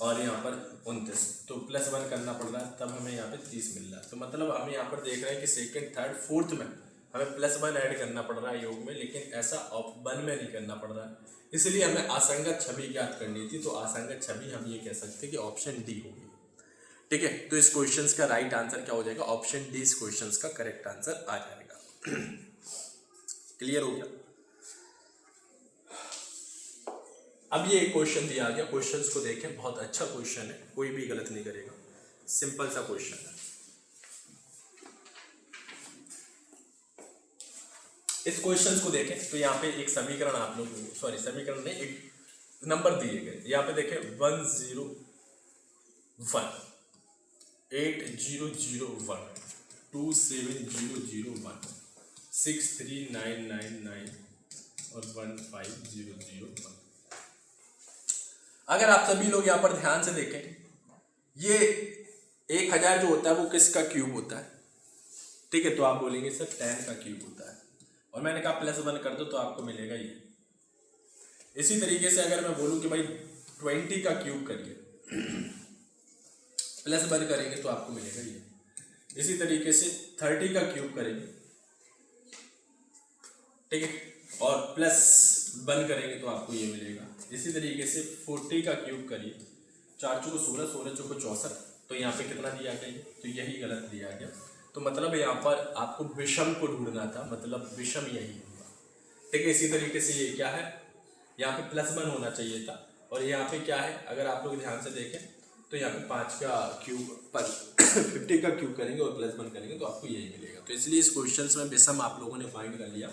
और यहाँ पर 29, तो प्लस 1 करना पड़ रहा है, तब हमें यहाँ पे 30 मिल रहा है। तो मतलब हम यहाँ पर देख रहे हैं कि सेकंड थर्ड फोर्थ में हमें प्लस 1 ऐड करना पड़ रहा है योग में, लेकिन ऐसा ऑप 1 में नहीं करना पड़ रहा है। इसलिए हमें असंगत छवि ज्ञात करनी थी। तो असंगत छवि हम ये कह सकते हैं कि ऑप्शन डी होगी। ठीक है, तो इस क्वेश्चन का राइट आंसर क्या हो जाएगा, ऑप्शन डी इस क्वेश्चन का करेक्ट आंसर आ जाएगा। क्लियर हो गया। अब ये क्वेश्चन दिया गया, क्वेश्चंस को देखें, बहुत अच्छा क्वेश्चन है, कोई भी गलत नहीं करेगा, सिंपल सा क्वेश्चन है। इस क्वेश्चन को देखें तो यहाँ पे एक समीकरण आप लोग, सॉरी समीकरण नहीं, एक नंबर दिए गए। यहाँ पे देखें 101 8001 27001 63999 और 15001। अगर आप सभी लोग यहाँ पर ध्यान से देखें, ये 1000 जो होता है वो किसका क्यूब होता है, ठीक है। तो आप बोलेंगे सर 10 का क्यूब होता है, और मैंने कहा प्लस 1 कर दो तो आपको मिलेगा ये। इसी तरीके से अगर मैं बोलूं कि भाई 20 का क्यूब करिए, प्लस 1 करेंगे तो आपको मिलेगा ये। इसी तरीके से 30 का क्यूब करेंगे, ठीक है, और प्लस 1 करेंगे तो आपको ये मिलेगा। इसी तरीके से 40 का क्यूब करिए, 4 चौको 16, 16 चौको 64, तो यहाँ पे कितना दिया गया, तो यही गलत दिया गया। तो मतलब यहाँ पर आपको विषम को ढूंढना था, मतलब विषम यही होगा, ठीक है। इसी तरीके से ये क्या है, यहाँ पे प्लस 1 होना चाहिए था, और यहाँ पे क्या है, अगर आप लोग ध्यान से देखें तो यहाँ पे 5 का क्यूब पर 50 का क्यूब करेंगे और प्लस 1 करेंगे तो आपको यही मिलेगा। तो इसलिए इस क्वेश्चन में विषम आप लोगों ने फाइंड कर लिया,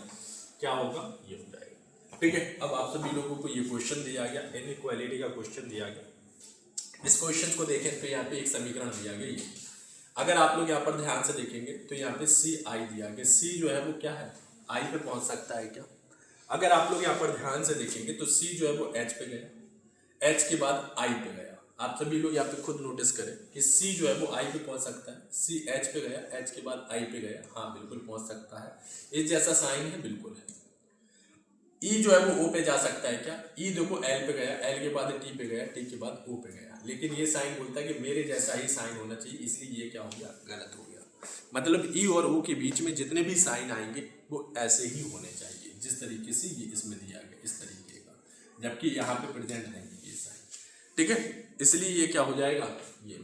क्या होगा, ये हो जाएगा, ठीक है। अब आप सभी लोगों को ये क्वेश्चन दिया गया, इनइक्वालिटी का क्वेश्चन दिया गया। इस क्वेश्चन को देखें तो यहाँ पे एक समीकरण दिया गया ये। अगर आप लोग यहाँ पर ध्यान से देखेंगे तो यहाँ पे सी आई दिया गया। सी जो है वो क्या है, आई पे पहुंच सकता है क्या। अगर आप लोग यहाँ पर ध्यान से देखेंगे तो सी जो है वो एच पे गया, एच के बाद आई पे गया। आप सभी लोग यहाँ पे खुद नोटिस करें कि सी जो है वो आई पे पहुंच सकता है, सी एच पे गया, एच के बाद आई पे गया, हाँ बिल्कुल पहुंच सकता है। इस जैसा साइन है, बिल्कुल है। ई जो है वो ओ पे जा सकता है क्या, ई देखो एल पे गया, एल के बाद टी पे गया, टी के बाद ओ पे गया, लेकिन ये साइन बोलता है कि मेरे जैसा ही साइन होना चाहिए, इसलिए ये क्या हो गया, गलत हो गया। मतलब ई और ओ के बीच में जितने भी साइन आएंगे वो ऐसे ही होने चाहिए, जिस तरीके से ये इसमें दिया गया, इस तरीके का, जबकि यहाँ पे प्रेजेंट नहीं है ये साइन, ठीक है। इसलिए ये क्या हो जाएगा, ये।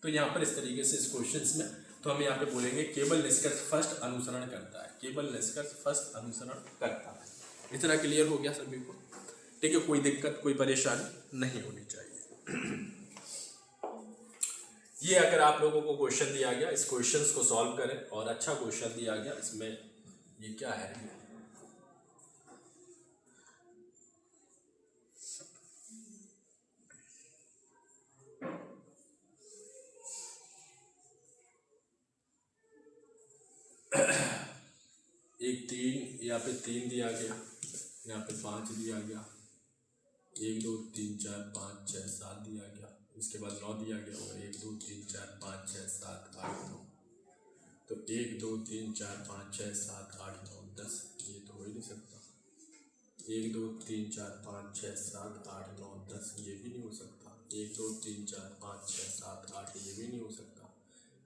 तो यहाँ पर इस तरीके से इस क्वेश्चन में तो हम यहाँ पे बोलेंगे केवल निष्कर्ष फर्स्ट अनुसरण करता है, केवल निष्कर्ष फर्स्ट अनुसरण करता है। इतना क्लियर हो गया सभी को, ठीक है। कोई दिक्कत, कोई परेशानी नहीं होनी चाहिए। ये अगर आप लोगों को क्वेश्चन दिया गया, इस क्वेश्चंस को सॉल्व करें, और अच्छा क्वेश्चन दिया गया, इसमें ये क्या है, एक 3, यहाँ पे 3 दिया गया, यहाँ पे 5 दिया गया, 1 2 3 4 5 6 7 दिया गया, इसके बाद 9 दिया गया, और 1 2 3 4 5 6 7 8 9, तो 1 2 3 4 5 6 7 8 9 10, ये तो हो ही नहीं सकता। 1 2 3 4 5 6 7 8 9 10, ये भी नहीं हो सकता। 1 2 3 4 5 6 7 8 ये भी नहीं हो सकता,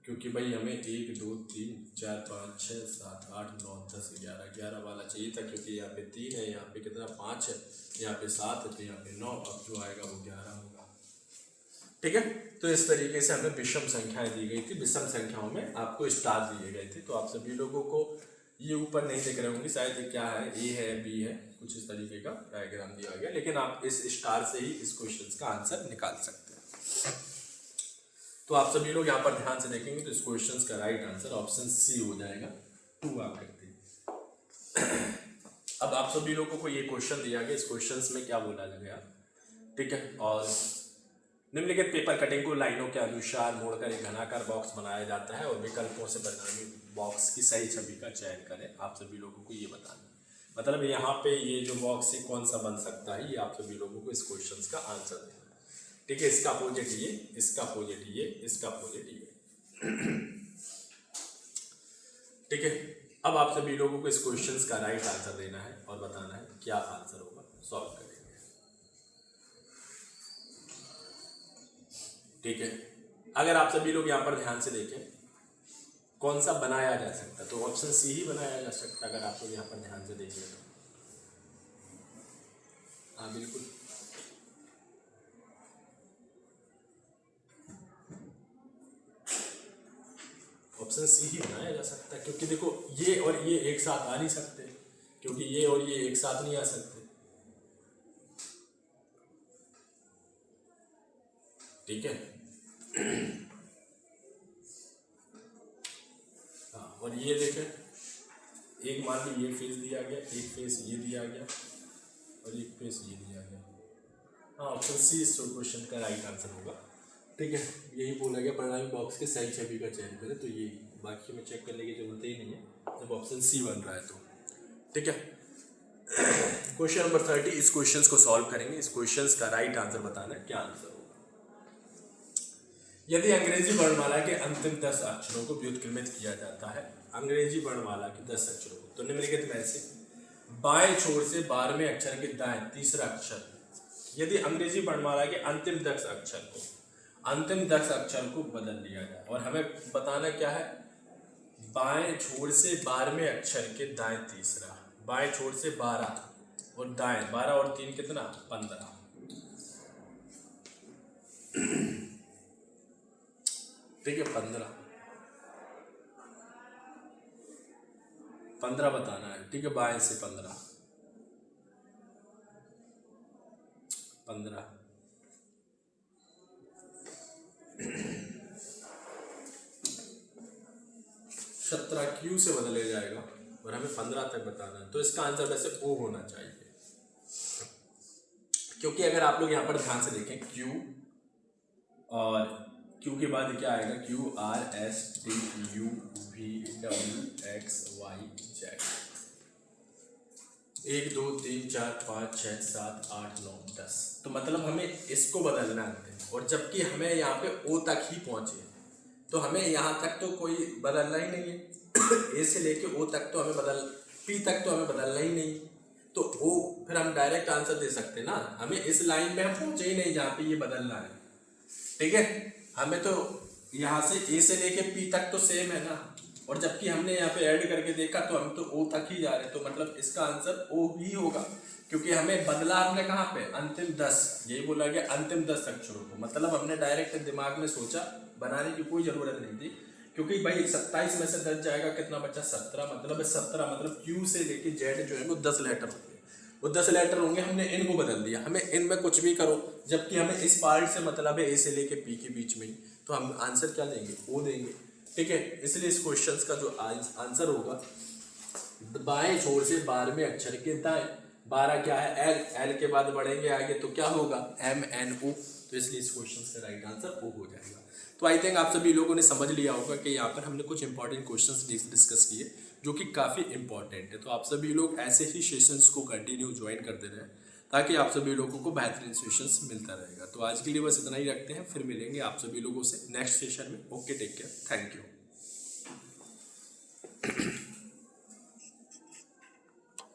क्योंकि भाई हमें 1 2 3 4 5 6 7 8 9 10 11 11 वाला चाहिए था, क्योंकि यहाँ पे 3 है, यहाँ पे कितना 5 है, यहाँ पे 7 है, तो यहाँ पे 9, अब जो आएगा वो 11 होगा। ठीक है, तो इस तरीके से हमें विषम संख्याएं दी गई थी, विषम संख्याओं में आपको स्टार दिए गए थे। तो आप सभी लोगों को ये ऊपर नहीं दिख रहे होंगे शायद, ये क्या है, ए है बी है, कुछ इस तरीके का डायग्राम दिया गया, लेकिन आप इस स्टार से ही इस क्वेश्चन का आंसर निकाल सकते हैं। तो आप सभी लोग यहाँ पर ध्यान से देखेंगे तो इस क्वेश्चन का राइट आंसर ऑप्शन सी हो जाएगा, 2 आप करते हैं। अब आप सभी लोगों को ये क्वेश्चन दिया गया, इस क्वेश्चन में क्या बोला गया, ठीक है, और निम्नलिखित पेपर कटिंग को लाइनों के अनुसार मोड़कर एक घनाकार बॉक्स बनाया जाता है और विकल्पों से परिणामी बॉक्स की सही छवि का चयन करें। आप सभी लोगों को ये बताना, मतलब यहाँ पे ये जो बॉक्स है कौन सा बन सकता है, ये आप सभी लोगों को इस क्वेश्चन का आंसर देना। ठीक है, इसका अपोजिट ये, इसका अपोजिट ये, इसका अपोजिट ये। ठीक है, अब आप सभी लोगों को इस क्वेश्चन का राइट आंसर देना है और बताना है क्या आंसर होगा, सॉल्व करेंगे। ठीक है, अगर आप सभी लोग यहाँ पर ध्यान से देखें कौन सा बनाया जा सकता है, तो ऑप्शन सी ही बनाया जा सकता है। अगर आप लोग यहाँ पर ध्यान से देखें तो हाँ बिल्कुल, ऑप्शन सी ही बनाया जा सकता है, क्योंकि देखो ये और ये एक साथ आ नहीं सकते, क्योंकि ये और ये एक साथ नहीं आ सकते। ठीक है, हाँ, और ये देखें, एक मान ली ये फेस दिया गया, एक फेस ये दिया गया और एक फेस ये दिया गया। हाँ, ऑप्शन सी इस क्वेश्चन का राइट आंसर होगा। ठीक है, यही बोला गया परिणामी बॉक्स के सही छवि का चयन करें, तो ये बाकी में चेक करने की जरूरत ही नहीं है जब ऑप्शन सी बन रहा है तो। ठीक है, क्वेश्चन नंबर 30, इस क्वेश्चन को सॉल्व करेंगे। इस क्वेश्चन का राइट आंसर बताना है क्या आंसर होगा। यदि अंग्रेजी वर्णमाला के अंतिम 10 अक्षरों को व्युत्क्रमित किया जाता है, अंग्रेजी वर्णमाला के 10 अक्षरों को, तो निम्नलिखित में से बाएं छोर से 12वें अक्षर के दाएं तीसरा अक्षर, यदि अंग्रेजी वर्णमाला के अंतिम 10 अक्षर को बदल दिया जाए, और हमें बताना क्या है, बाएं छोर से 12वें अक्षर के दाएं तीसरा, बाएं छोर से 12 और दाएं 12 और 3 कितना 15। ठीक है, 15 बताना है। ठीक है, बाएं से 15 17 क्यू से बदले जाएगा और हमें 15 तक बताना है, तो इसका आंसर वैसे ओ होना चाहिए, क्योंकि अगर आप लोग यहाँ पर ध्यान से देखें क्यू और क्यू के बाद क्या आएगा, Q R S T U V W X Y Z, 1 2 3 4 5 6 7 8 9 10, तो मतलब हमें इसको बदलना है, और जबकि हमें यहाँ पे ओ तक ही पहुंचे, तो हमें यहाँ तक तो कोई बदलना ही नहीं है। ए से लेके ओ तक तो हमें पी तक तो हमें बदलना ही नहीं, तो ओ फिर हम डायरेक्ट आंसर दे सकते ना, हमें इस लाइन में हम पहुंचे ही नहीं जहाँ पे ये बदलना है। ठीक है, हमें तो यहाँ से ए से लेके पी तक तो सेम है ना, और जबकि हमने यहाँ पे ऐड करके देखा तो हम तो ओ तक ही जा रहे हैं, तो मतलब इसका आंसर ओ ही होगा, क्योंकि हमें बदला हमने कहाँ पे, अंतिम 10, यही बोला गया अंतिम 10 अक्षरों को, मतलब हमने डायरेक्ट दिमाग में सोचा, बनाने की कोई जरूरत नहीं थी, क्योंकि भाई 27 में से 10 जाएगा, कितना बचा 17, मतलब 17 मतलब क्यू से लेके जेड जो है वो 10 लेटर होंगे, वो 10 लेटर होंगे, हमने इनको बदल दिया, हमें इनमें कुछ भी करो, जबकि हमें इस पार्ट से मतलब है ए से लेके पी के बीच में ही, तो हम आंसर क्या देंगे, ओ देंगे। ठीक है, इसलिए इस क्वेश्चन का जो आंसर होगा, बाएं छोर से 12वें अक्षर के दाएं, 12 क्या है एल, एल के बाद बढ़ेंगे आगे तो क्या होगा एम एन ओ, तो इसलिए इस क्वेश्चन का राइट आंसर ओ हो जाएगा। तो आई थिंक आप सभी लोगों ने समझ लिया होगा कि यहाँ पर हमने कुछ इंपॉर्टेंट क्वेश्चंस डिस्कस किए जो कि काफ़ी इंपॉर्टेंट है, तो आप सभी लोग ऐसे ही सेशंस को कंटिन्यू ज्वाइन करते रहें ताकि आप सभी लोगों को बेहतरीन सेशंस मिलता रहेगा। तो आज के लिए बस इतना ही रखते हैं, फिर मिलेंगे आप सभी लोगों से नेक्स्ट सेशन में। Okay, take care, thank you.